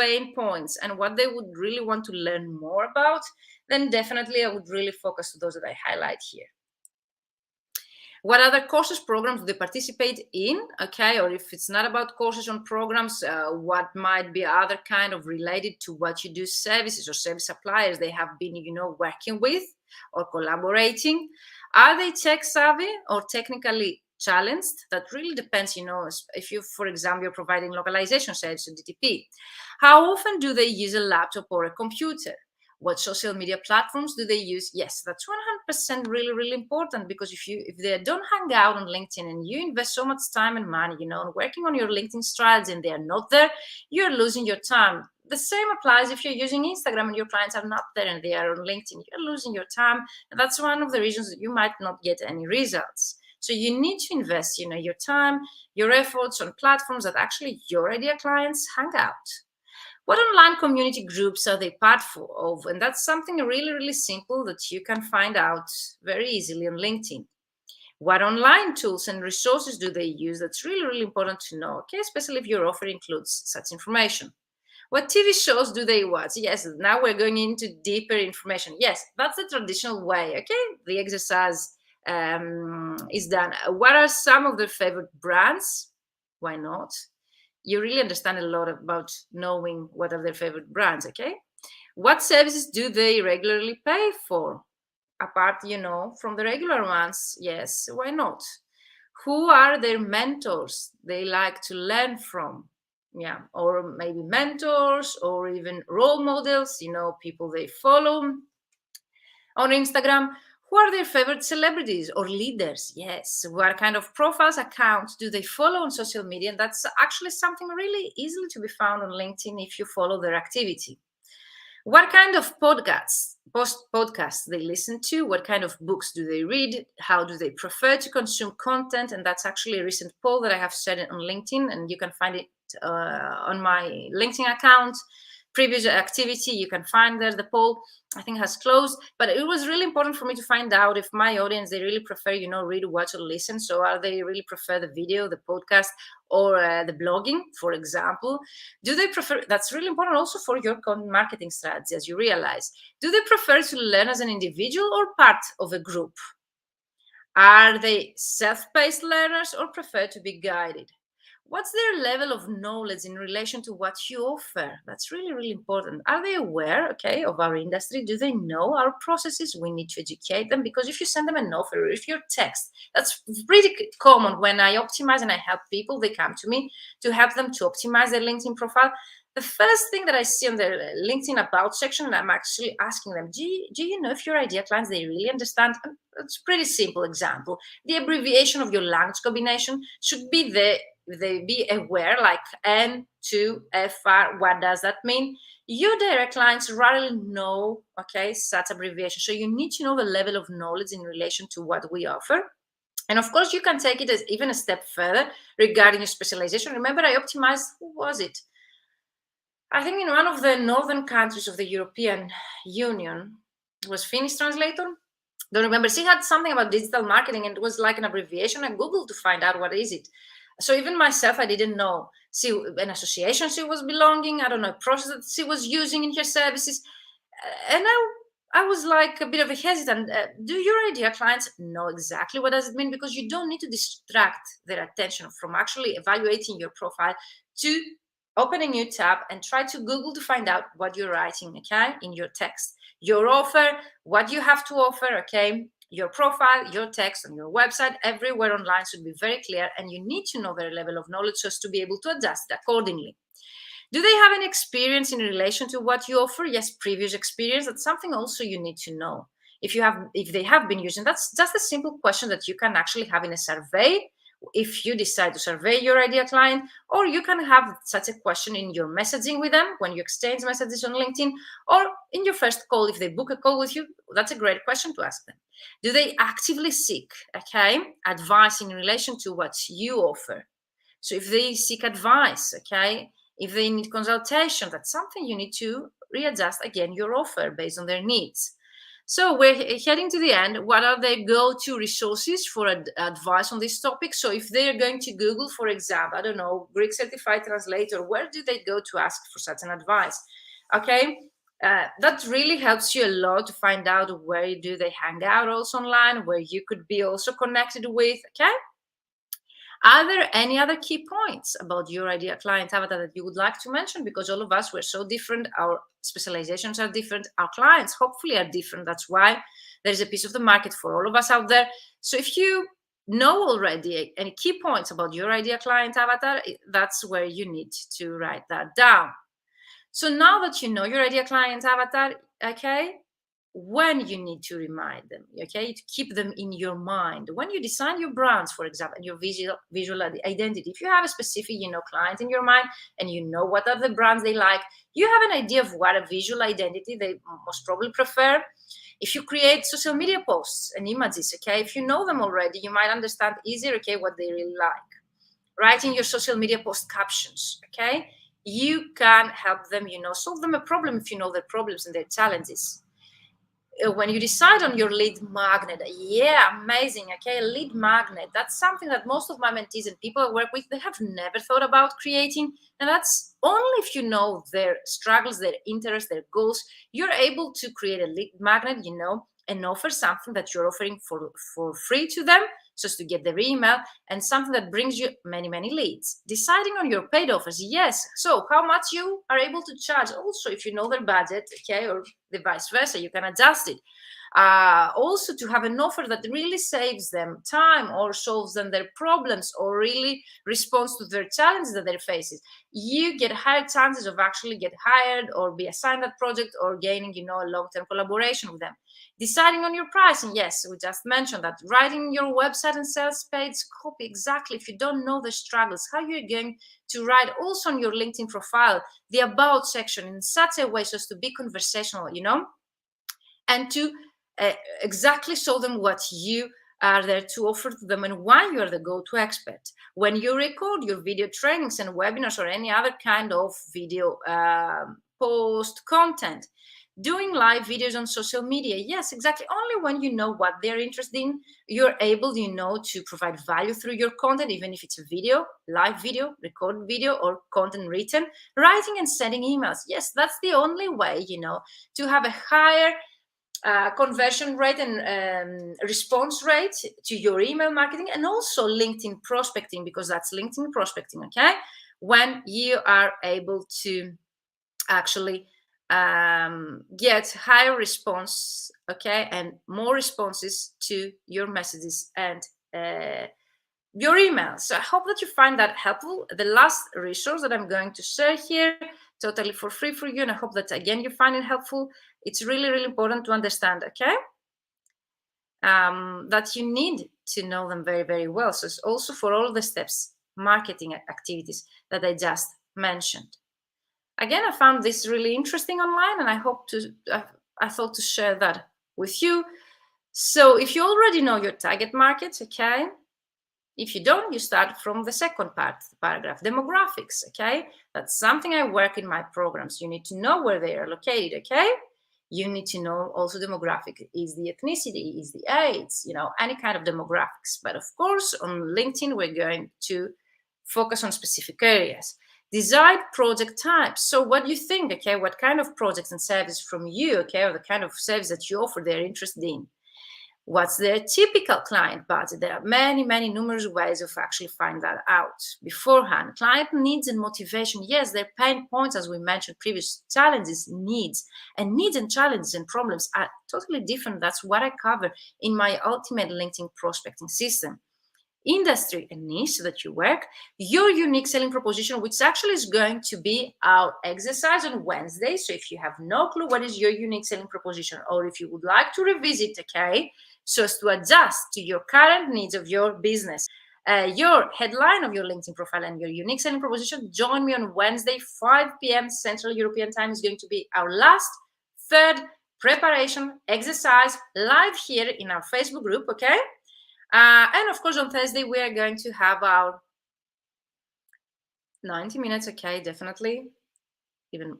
pain points, and what they would really want to learn more about, then definitely I would really focus on those that I highlight here. What other courses, programs do they participate in? Okay, or if it's not about courses on programs, what might be other kind of related to what you do, services or service suppliers they have been, working with or collaborating? Are they tech savvy or technically challenged? That really depends, if you, for example, you're providing localization service or DTP. How often do they use a laptop or a computer? What social media platforms do they use? Yes, that's 100% really, really important, because if they don't hang out on LinkedIn and you invest so much time and money, on working on your LinkedIn strategy, and they are not there, you're losing your time. The same applies if you're using Instagram and your clients are not there and they are on LinkedIn. You're losing your time. And that's one of the reasons that you might not get any results. So you need to invest, your time, your efforts on platforms that actually your ideal clients hang out. What online community groups are they part of? And that's something really, really simple that you can find out very easily on LinkedIn. What online tools and resources do they use? That's really, really important to know, okay? Especially if your offer includes such information. What TV shows do they watch? Yes, now we're going into deeper information. Yes, that's the traditional way, okay? The exercise is done. What are some of their favorite brands? Why not? You really understand a lot about knowing what are their favorite brands, okay? What services do they regularly pay for? Apart, from the regular ones, yes, why not? Who are their mentors they like to learn from? Yeah, or maybe mentors or even role models, people they follow on Instagram. Who are their favorite celebrities or leaders? Yes. What kind of profiles, accounts do they follow on social media? And that's actually something really easily to be found on LinkedIn if you follow their activity. What kind of podcasts they listen to? What kind of books do they read? How do they prefer to consume content? And that's actually a recent poll that I have shared on LinkedIn, and you can find it on my LinkedIn account. Previous activity, you can find there the poll. I think has closed, but it was really important for me to find out if my audience, they really prefer, read, watch, or listen. So are they really prefer the video, the podcast, or the blogging, for example? Do they prefer, that's really important also for your content marketing strategy, as you realize. Do they prefer to learn as an individual or part of a group? Are they self-paced learners or prefer to be guided? What's their level of knowledge in relation to what you offer? That's really, really important. Are they aware, okay, of our industry? Do they know our processes? We need to educate them, because if you send them an offer, or if your text, that's pretty common when I optimize and I help people, they come to me to help them to optimize their LinkedIn profile. The first thing that I see on their LinkedIn About section, and I'm actually asking them, do you know if your ideal clients, they really understand? It's a pretty simple example. The abbreviation of your language combination should be they be aware, like N2FR. What does that mean? Your direct clients rarely know, okay, such abbreviation. So you need to know the level of knowledge in relation to what we offer. And of course, you can take it as even a step further regarding your specialization. Remember, I optimized, who was it? I think in one of the northern countries of the European Union, it was Finnish translator. Don't remember. She had something about digital marketing, and it was like an abbreviation. I Googled to find out what is it. So even myself, I didn't know. See, an association she was belonging, I don't know, a process that she was using in her services. And I was like a bit of a hesitant. Do your ideal clients know exactly what does it mean? Because you don't need to distract their attention from actually evaluating your profile to open a new tab and try to Google to find out what you're writing, okay, in your text. Your offer, what you have to offer, okay, your profile, your text on your website, everywhere online should be very clear, and you need to know their level of knowledge so as to be able to adjust it accordingly. Do they have any experience in relation to what you offer? Yes, previous experience. That's something also you need to know. If they have been using, that's just a simple question that you can actually have in a survey if you decide to survey your ideal client, or you can have such a question in your messaging with them when you exchange messages on LinkedIn, or in your first call if they book a call with you. That's a great question to ask them. Do they actively seek, okay, advice in relation to what you offer? So if they seek advice, okay, if they need consultation, that's something you need to readjust again your offer based on their needs. So we're heading to the end. What are their go-to resources for advice on this topic? So if they're going to Google, for example, I don't know, Greek certified translator, where do they go to ask for such an advice? Okay, that really helps you a lot to find out where do they hang out also online, where you could be also connected with, okay? Are there any other key points about your ideal client avatar that you would like to mention? Because all of us, we're so different. Our specializations are different. Our clients hopefully are different. That's why there's a piece of the market for all of us out there. So if you know already any key points about your ideal client avatar, that's where you need to write that down. So now that you know your ideal client avatar, okay, when you need to remind them, okay, to keep them in your mind. When you design your brands, for example, and your visual identity, if you have a specific, client in your mind and you know what are the brands they like, you have an idea of what a visual identity they most probably prefer. If you create social media posts and images, okay, if you know them already, you might understand easier, okay, what they really like. Writing your social media post captions, okay, you can help them, solve them a problem if you know their problems and their challenges. When you decide on your lead magnet, yeah, amazing, okay, lead magnet, that's something that most of my mentees and people I work with, they have never thought about creating. And that's only if you know their struggles, their interests, their goals, you're able to create a lead magnet, and offer something that you're offering for free to them, so as to get their email, and something that brings you many, many leads. Deciding on your paid offers, yes. So how much you are able to charge. Also, if you know their budget, okay, or the vice versa, you can adjust it. Also, to have an offer that really saves them time or solves them their problems or really responds to their challenges that they're facing. You get higher chances of actually get hired or be assigned that project or gaining, a long-term collaboration with them. Deciding on your pricing, yes, we just mentioned that. Writing your website and sales page copy, exactly. If you don't know the struggles, how you're going to write also on your LinkedIn profile, the about section in such a way so as to be conversational, and to exactly show them what you are there to offer to them and why you're the go-to expert. When you record your video trainings and webinars or any other kind of video post content, doing live videos on social media, yes, exactly. Only when you know what they're interested in, you're able, to provide value through your content, even if it's a video, live video, recorded video, or content written. Writing and sending emails, yes, that's the only way, to have a higher conversion rate and response rate to your email marketing, and also LinkedIn prospecting, because that's LinkedIn prospecting, okay? When you are able to actually get higher response, okay, and more responses to your messages and your emails. So I hope that you find that helpful. The last resource that I'm going to share here, totally for free for you, and I hope that again you find it helpful. It's really, really important to understand, okay, that you need to know them very, very well. So it's also for all the steps, marketing activities that I just mentioned. Again, I found this really interesting online, and I thought to share that with you. So if you already know your target market, okay, if you don't, you start from the second part, the paragraph, demographics, okay? That's something I work in my programs. You need to know where they are located, okay? You need to know also demographic. Is the ethnicity, is the age, any kind of demographics. But of course, on LinkedIn, we're going to focus on specific areas. Desired project types. So what do you think, okay? What kind of projects and service from you, okay, or the kind of service that you offer they're interested in? What's their typical client budget? There are many, many numerous ways of actually finding that out beforehand. Client needs and motivation. Yes, their pain points, as we mentioned, previous challenges, needs and challenges and problems are totally different. That's what I cover in my ultimate LinkedIn prospecting system. Industry and niche that you work, your unique selling proposition, which actually is going to be our exercise on Wednesday. So if you have no clue what is your unique selling proposition, or if you would like to revisit, okay, so as to adjust to your current needs of your business, your headline of your LinkedIn profile and your unique selling proposition, join me on Wednesday, 5 p.m. Central European Time is going to be our last, third preparation exercise live here in our Facebook group, okay? And of course, on Thursday, we are going to have our 90 minutes, okay, definitely, even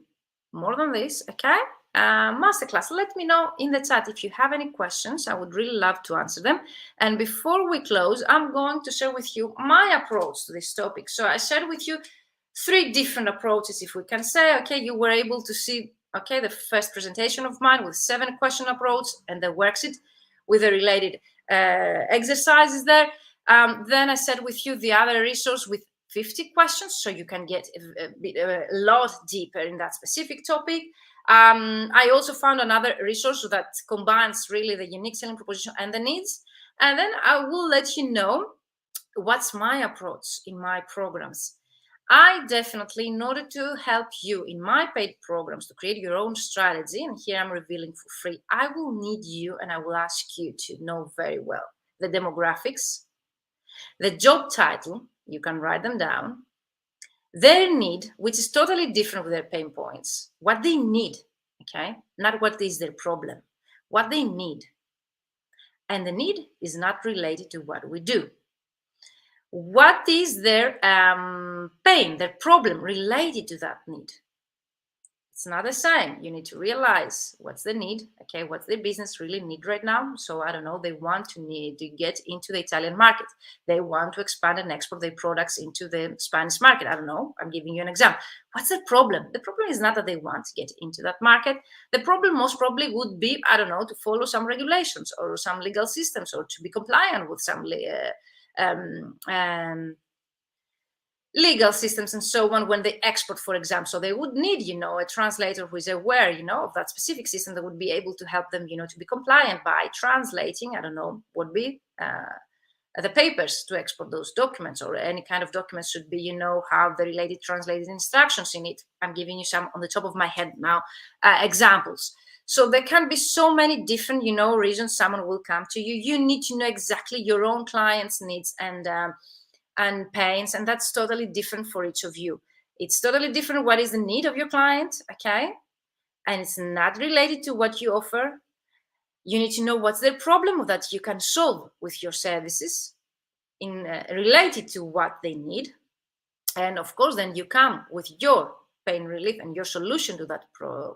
more than this, okay, masterclass. Let me know in the chat if you have any questions. I would really love to answer them. And before we close, I'm going to share with you my approach to this topic. So I shared with you 3 different approaches, if we can say, okay, you were able to see, okay, the first presentation of mine with 7-question approach and the worksheet with the related exercises there. Then I said with you the other resource with 50 questions, so you can get a lot deeper in that specific topic. I also found another resource that combines really the unique selling proposition and the needs. And then I will let you know what's my approach in my programs. I definitely, in order to help you in my paid programs to create your own strategy, and here I'm revealing for free, I will need you and I will ask you to know very well the demographics, the job title, you can write them down, their need, which is totally different with their pain points, what they need, okay, not what is their problem, what they need. And the need is not related to what we do. What is their pain, their problem related to that need? It's not the same. You need to realize what's the need, okay, what's the business really need right now. So I don't know, they want to get into the Italian market. They want to expand and export their products into the Spanish market. I don't know, I'm giving you an example. What's the problem? The problem is not that they want to get into that market. The problem most probably would be, I don't know, to follow some regulations or some legal systems or to be compliant with some legal systems and so on when they export, for example. So they would need, a translator who is aware, of that specific system that would be able to help them, to be compliant by translating, I don't know, would be the papers to export those documents, or any kind of documents should be, have the related translated instructions in it. I'm giving you some on the top of my head now, examples. So there can be so many different, reasons someone will come to you. You need to know exactly your own client's needs and pains, and that's totally different for each of you. It's totally different what is the need of your client, okay? And it's not related to what you offer. You need to know what's their problem that you can solve with your services related to what they need. And of course, then you come with your pain relief and your solution to that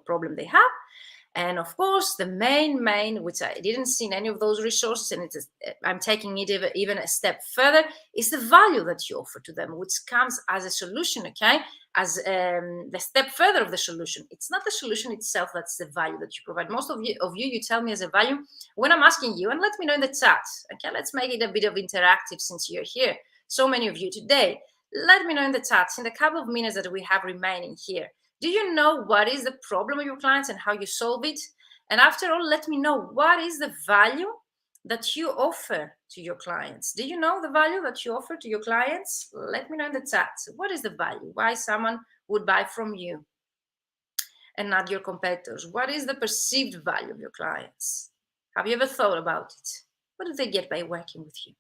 problem they have. And of course, the main, which I didn't see in any of those resources, and I'm taking it even a step further, is the value that you offer to them, which comes as a solution, okay? As the step further of the solution. It's not the solution itself that's the value that you provide. Most of you tell me as a value when I'm asking you, and let me know in the chat, okay? Let's make it a bit of interactive since you're here. So many of you today. Let me know in the chat, in the couple of minutes that we have remaining here. Do you know what is the problem of your clients and how you solve it? And after all, let me know what is the value that you offer to your clients. Do you know the value that you offer to your clients? Let me know in the chat. What is the value? Why someone would buy from you and not your competitors? What is the perceived value of your clients? Have you ever thought about it? What do they get by working with you?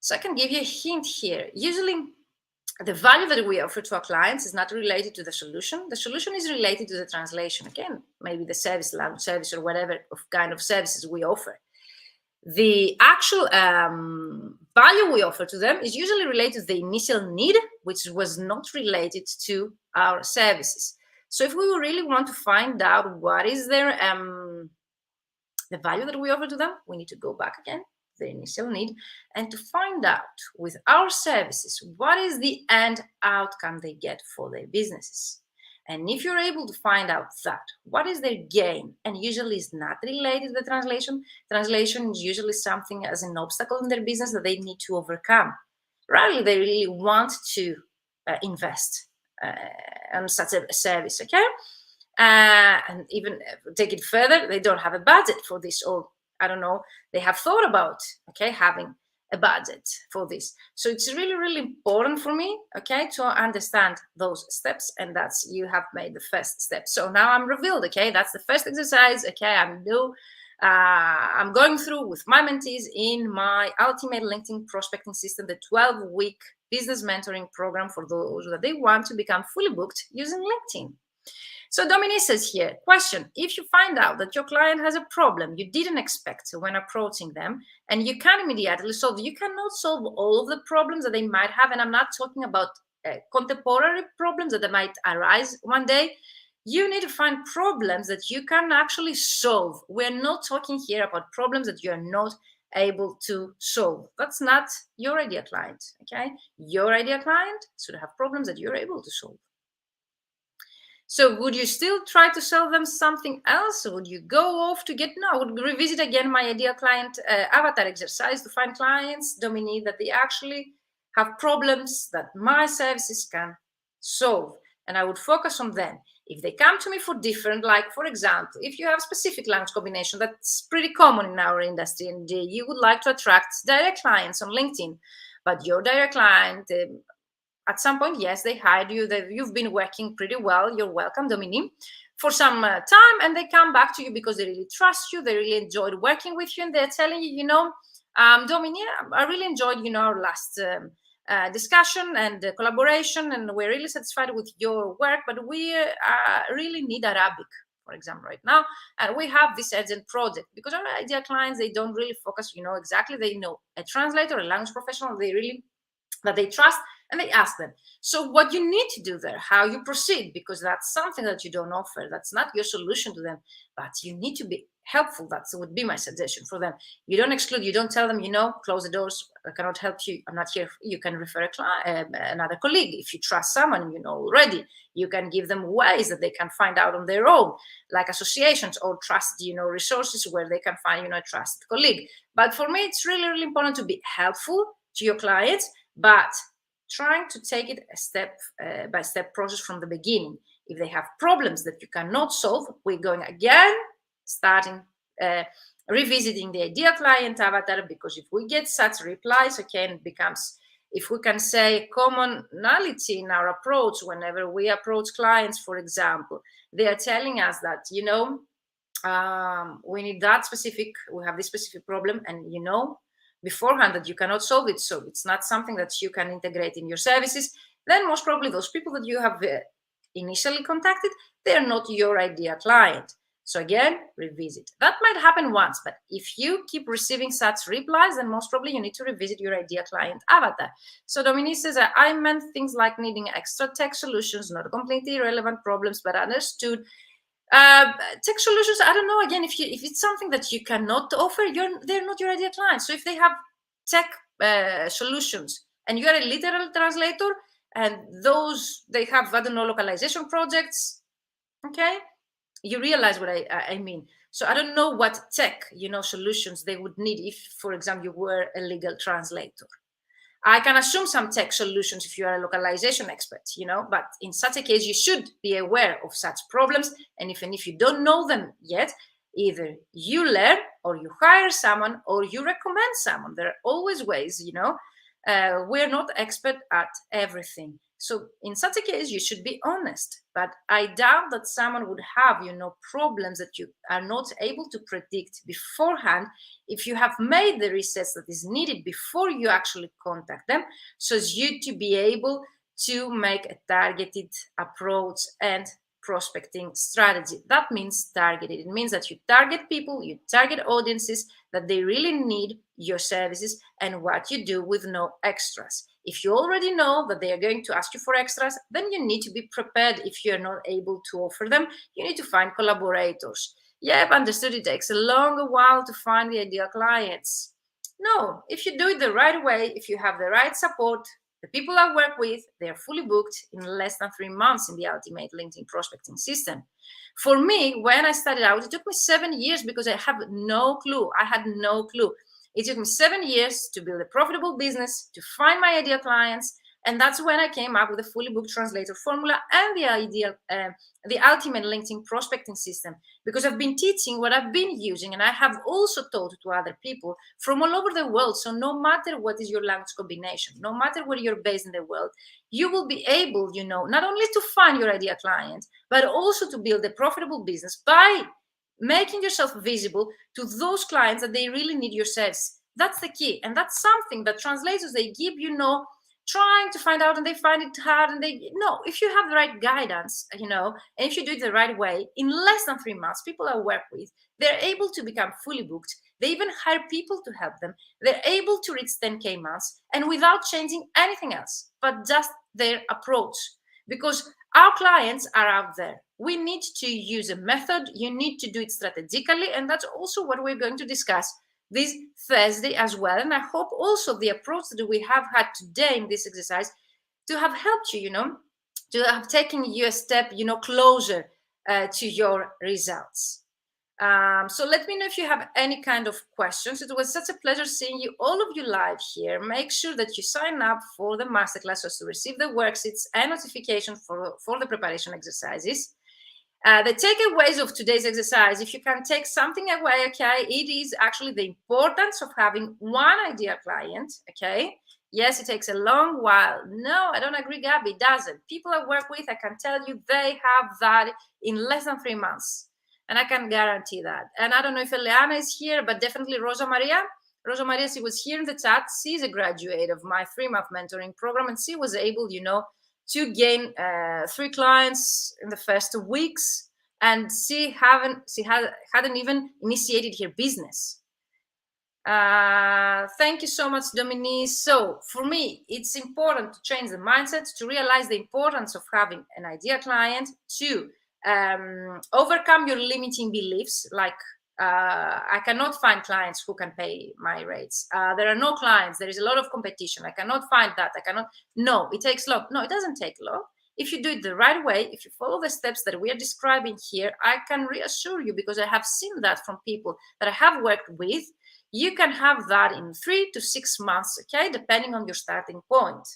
So I can give you a hint here. Usually, the value that we offer to our clients is not related to the solution. The solution is related to the translation. Again, maybe the service, language service, or whatever kind of services we offer. The actual value we offer to them is usually related to the initial need, which was not related to our services. So if we really want to find out what is their the value that we offer to them, we need to go back again, the initial need, and to find out with our services what is the end outcome they get for their businesses. And if you're able to find out that, what is their gain, and usually is not related to the translation is usually something as an obstacle in their business that they need to overcome. Rarely they really want to invest on such a service, okay? And even take it further, they don't have a budget for this, or I don't know, they have thought about, okay, having a budget for this. So it's really, really important for me, okay, to understand those steps, and that's, you have made the first step. So now I'm revealed, okay, that's the first exercise, okay, I'm going through with my mentees in my Ultimate LinkedIn Prospecting System, the 12-week business mentoring program for those that they want to become fully booked using LinkedIn. So Dominique says here, question, if you find out that your client has a problem you didn't expect when approaching them and you can't immediately solve, you cannot solve all of the problems that they might have. And I'm not talking about contemporary problems that might arise one day. You need to find problems that you can actually solve. We're not talking here about problems that you're not able to solve. That's not your ideal client, okay? Your ideal client should have problems that you're able to solve. So would you still try to sell them something else? Would you go off to no, I would revisit again my ideal client avatar exercise to find clients, Dominique, that they actually have problems that my services can solve. And I would focus on them. If they come to me for different, like, for example, if you have specific language combination, that's pretty common in our industry, and you would like to attract direct clients on LinkedIn, but your direct client, at some point, yes, they hired you, you've been working pretty well, you're welcome, Dominique, for some time, and they come back to you because they really trust you, they really enjoyed working with you, and they're telling you, Dominique, I really enjoyed, our last discussion and collaboration, and we're really satisfied with your work, but we really need Arabic, for example, right now, and we have this urgent project, because our ideal clients, they don't really focus, exactly, they know a translator, a language professional, that they trust, and they ask them. So what you need to do there, how you proceed, because that's something that you don't offer. That's not your solution to them, but you need to be helpful. That would be my suggestion for them. You don't exclude, you don't tell them, close the doors, I cannot help you, I'm not here. You can refer a client, another colleague. If you trust someone, already, you can give them ways that they can find out on their own, like associations or trust, resources where they can find, a trusted colleague. But for me, it's really, really important to be helpful to your clients, but trying to take it a step-by-step process from the beginning. If they have problems that you cannot solve, we're going again, starting revisiting the ideal client avatar, because if we get such replies, okay, it becomes, if we can say commonality in our approach, whenever we approach clients, for example, they are telling us that, we need that specific, we have this specific problem, and beforehand that you cannot solve it, so it's not something that you can integrate in your services, then most probably those people that you have initially contacted, they're not your ideal client. So again, revisit. That might happen once, but if you keep receiving such replies, then most probably you need to revisit your ideal client avatar. So Dominique says, I meant things like needing extra tech solutions, not completely irrelevant problems, but understood. Tech solutions, I don't know, again, if it's something that you cannot offer, they're not your ideal client. So if they have tech solutions and you are a literal translator and they have, I don't know, localization projects, okay, you realize what I mean. So I don't know what tech, solutions they would need if, for example, you were a legal translator. I can assume some tech solutions if you are a localization expert, but in such a case, you should be aware of such problems. And even if you don't know them yet, either you learn or you hire someone or you recommend someone. There are always ways, we're not expert at everything. So in such a case, you should be honest. But I doubt that someone would have, problems that you are not able to predict beforehand if you have made the research that is needed before you actually contact them, so as you to be able to make a targeted approach and prospecting strategy. That means targeted. It means that you target people, you target audiences that they really need your services, and what you do with no extras. If you already know that they are going to ask you for extras, then you need to be prepared. If you're not able to offer them, you need to find collaborators. Yep, understood. It takes a longer while to find the ideal clients. No, if you do it the right way, if you have the right support, the people I work with, they are fully booked in less than 3 months in the ultimate LinkedIn prospecting system. For me, when I started out, it took me 7 years because I have no clue. I had no clue. It took me 7 years to build a profitable business, to find my ideal clients, and that's when I came up with a fully booked translator formula and the ultimate LinkedIn prospecting system, because I've been teaching what I've been using, and I have also taught to other people from all over the world. So no matter what is your language combination, no matter where you're based in the world, you will be able, not only to find your ideal client, but also to build a profitable business by making yourself visible to those clients that they really need your service. That's the key. And that's something that translators, they give, trying to find out, and they find it hard. And if you have the right guidance, and if you do it the right way, in less than 3 months, people I work with, they're able to become fully booked. They even hire people to help them. They're able to reach 10K months, and without changing anything else, but just their approach. Because our clients are out there. We need to use a method. You need to do it strategically. And that's also what we're going to discuss this Thursday as well. And I hope also the approach that we have had today in this exercise to have helped you, to have taken you a step, closer to your results. So let me know if you have any kind of questions. It was such a pleasure seeing you, all of you, live here. Make sure that you sign up for the masterclass to receive the worksheets and notification for the preparation exercises. The takeaways of today's exercise, if you can take something away, okay, it is actually the importance of having one ideal client, okay? Yes, it takes a long while. No, I don't agree, Gabby, it doesn't. People I work with, I can tell you, they have that in less than 3 months. And I can guarantee that. And I don't know if Eliana is here, but definitely Rosa Maria. Rosa Maria, she was here in the chat. She's a graduate of my 3-month mentoring program, and she was able, to gain 3 clients in the first weeks, and she hadn't even initiated her business. Thank you so much, Dominique. So for me, it's important to change the mindset, to realize the importance of having an ideal client, to overcome your limiting beliefs, like I cannot find clients who can pay my rates. There are no clients. There is a lot of competition. I cannot find that. No, it takes long. No, it doesn't take long. If you do it the right way, if you follow the steps that we are describing here, I can reassure you, because I have seen that from people that I have worked with, you can have that in 3 to 6 months, okay, depending on your starting point.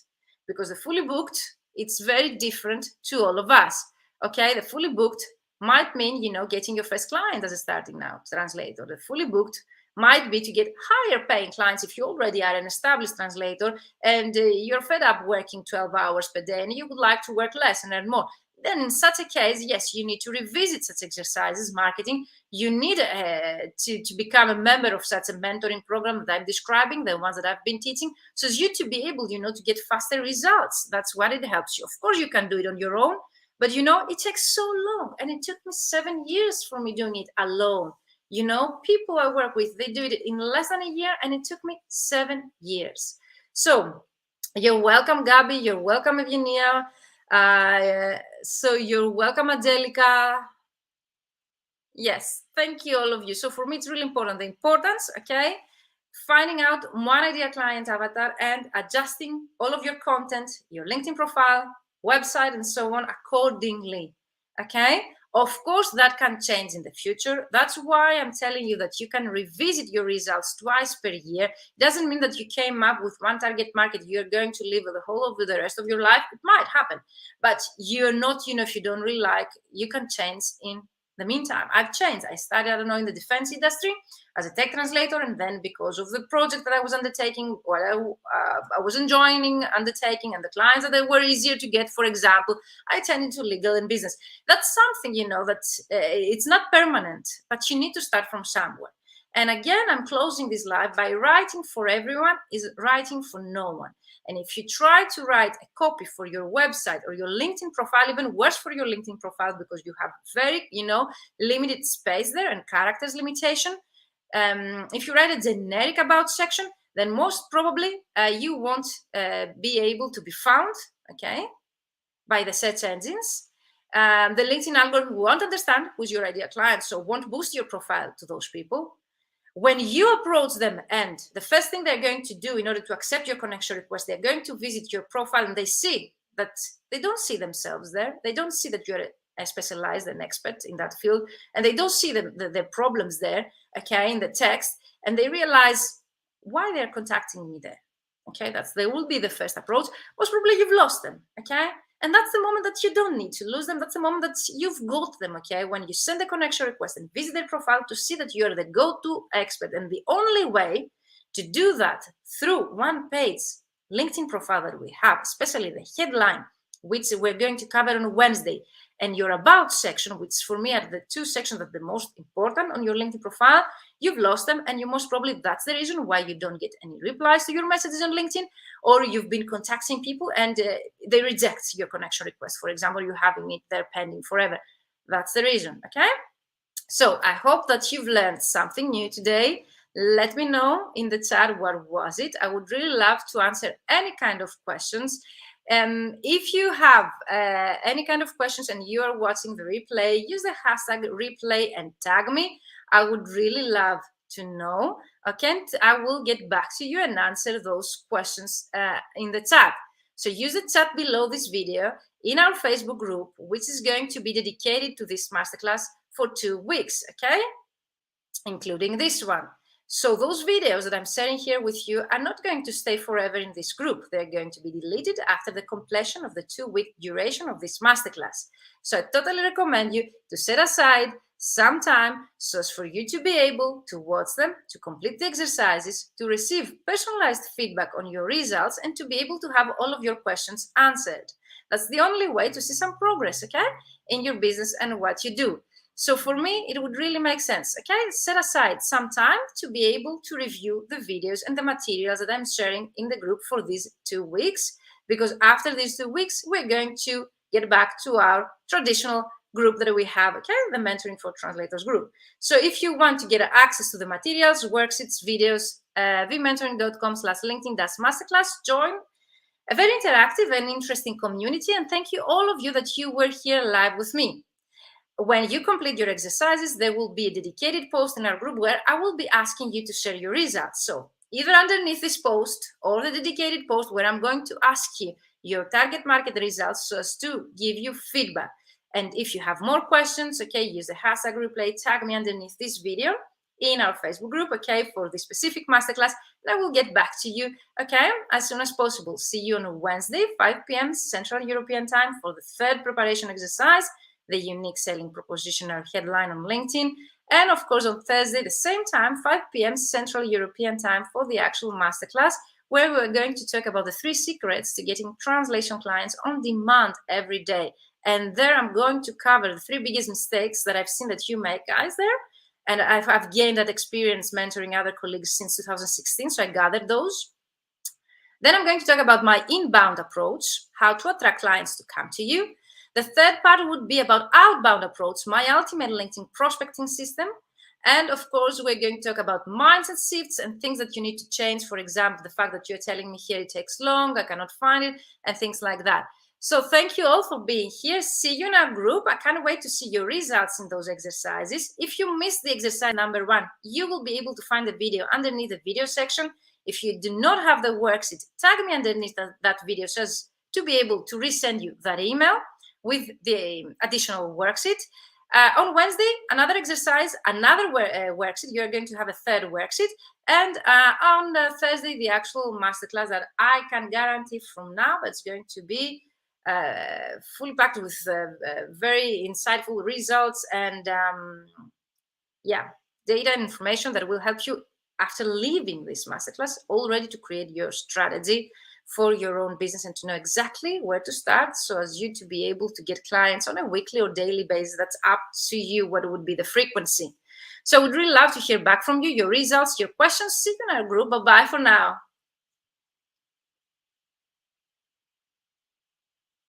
Because the fully booked, it's very different to all of us, okay? The fully booked might mean, getting your first client as a starting now translator. The fully booked might be to get higher paying clients if you already are an established translator and you're fed up working 12 hours per day and you would like to work less and earn more. Then in such a case, yes, you need to revisit such exercises, marketing. You need to become a member of such a mentoring program that I'm describing, the ones that I've been teaching, so as you to be able, to get faster results. That's what it helps you. Of course, you can do it on your own, but, it takes so long. And it took me 7 years for me doing it alone. People I work with, they do it in less than a year, and it took me 7 years. So you're welcome, Gabby. You're welcome, Evgenia. So you're welcome, Angelica. Yes, thank you, all of you. So for me, it's really important. The importance, okay, finding out one ideal client avatar and adjusting all of your content, your LinkedIn profile, website, and so on accordingly. Okay. Of course, that can change in the future. That's why I'm telling you that you can revisit your results twice per year. It doesn't mean that you came up with one target market you're going to live the whole of the rest of your life. It might happen, but you're not, if you don't really like, you can change in the meantime. I've changed. I started, I don't know, in the defense industry as a tech translator, and then because of the project that I was undertaking, what I was enjoying undertaking, and the clients that they were easier to get, for example, I turned into legal and business. That's something, that it's not permanent, but you need to start from somewhere. And again, I'm closing this live by writing for everyone is writing for no one. And if you try to write a copy for your website or your LinkedIn profile, even worse for your LinkedIn profile, because you have very, limited space there and characters limitation. If you write a generic about section, then most probably you won't be able to be found, okay, by the search engines. The LinkedIn algorithm won't understand who's your ideal client, so won't boost your profile to those people. When you approach them, and the first thing they're going to do in order to accept your connection request, they're going to visit your profile, and they see that they don't see themselves there. They don't see that you're a specialized and expert in that field, and they don't see the problems there, okay, in the text, and they realize why they're contacting me there. Okay, they will be the first approach. Most probably you've lost them, okay? And that's the moment that you don't need to lose them. That's the moment that you've got them, okay? When you send a connection request and visit their profile to see that you're the go-to expert. And the only way to do that through one page LinkedIn profile that we have, especially the headline, which we're going to cover on Wednesday, and your about section, which for me are the two sections that are the most important on your LinkedIn profile, you've lost them, and you most probably, that's the reason why you don't get any replies to your messages on LinkedIn, or you've been contacting people and they reject your connection request. For example, you're having it there pending forever. That's the reason, okay? So I hope that you've learned something new today. Let me know in the chat what was it. I would really love to answer any kind of questions. If you have any kind of questions and you are watching the replay, use the hashtag replay and tag me. I would really love to know. Okay, I will get back to you and answer those questions in the chat. So use the chat below this video in our Facebook group, which is going to be dedicated to this masterclass for 2 weeks, okay? Including this one. So those videos that I'm sharing here with you are not going to stay forever in this group. They're going to be deleted after the completion of the 2-week duration of this masterclass. So I totally recommend you to set aside some time so as for you to be able to watch them, to complete the exercises, to receive personalized feedback on your results, and to be able to have all of your questions answered. That's the only way to see some progress, okay, in your business and what you do. So for me, it would really make sense, okay? Set aside some time to be able to review the videos and the materials that I'm sharing in the group for these 2 weeks, because after these 2 weeks, we're going to get back to our traditional group that we have, okay? The Mentoring for Translators group. So if you want to get access to the materials, worksheets, videos, vmentoring.com/LinkedIn-masterclass, join a very interactive and interesting community. And thank you all of you that you were here live with me. When you complete your exercises, there will be a dedicated post in our group where I will be asking you to share your results. So either underneath this post or the dedicated post where I'm going to ask you your target market results so as to give you feedback. And if you have more questions, okay, use the hashtag replay, tag me underneath this video in our Facebook group, okay, for the specific masterclass, and I will get back to you, okay, as soon as possible. See you on Wednesday, 5 p.m. Central European Time for the third preparation exercise, the unique selling proposition or headline on LinkedIn. And of course, on Thursday, the same time, 5 p.m. Central European Time for the actual masterclass, where we're going to talk about the 3 secrets to getting translation clients on demand every day. And there I'm going to cover the 3 biggest mistakes that I've seen that you make, guys, there. And I've gained that experience mentoring other colleagues since 2016, so I gathered those. Then I'm going to talk about my inbound approach, how to attract clients to come to you. The third part would be about outbound approach, my ultimate LinkedIn prospecting system. And of course, we're going to talk about mindset shifts and things that you need to change. For example, the fact that you're telling me here it takes long, I cannot find it, and things like that. So thank you all for being here. See you in our group. I can't wait to see your results in those exercises. If you missed the exercise number 1, you will be able to find the video underneath the video section. If you do not have the worksheet, tag me underneath that video so as to be able to resend you that email with the additional worksheet. On Wednesday, another exercise, another worksheet. You're going to have a third worksheet. And on Thursday, the actual masterclass that I can guarantee from now, that's going to be fully packed with very insightful results and data and information that will help you after leaving this masterclass all ready to create your strategy for your own business and to know exactly where to start so as you to be able to get clients on a weekly or daily basis. That's up to you what would be the frequency. So I would really love to hear back from you, your results, your questions. See you in our group. Bye-bye for now.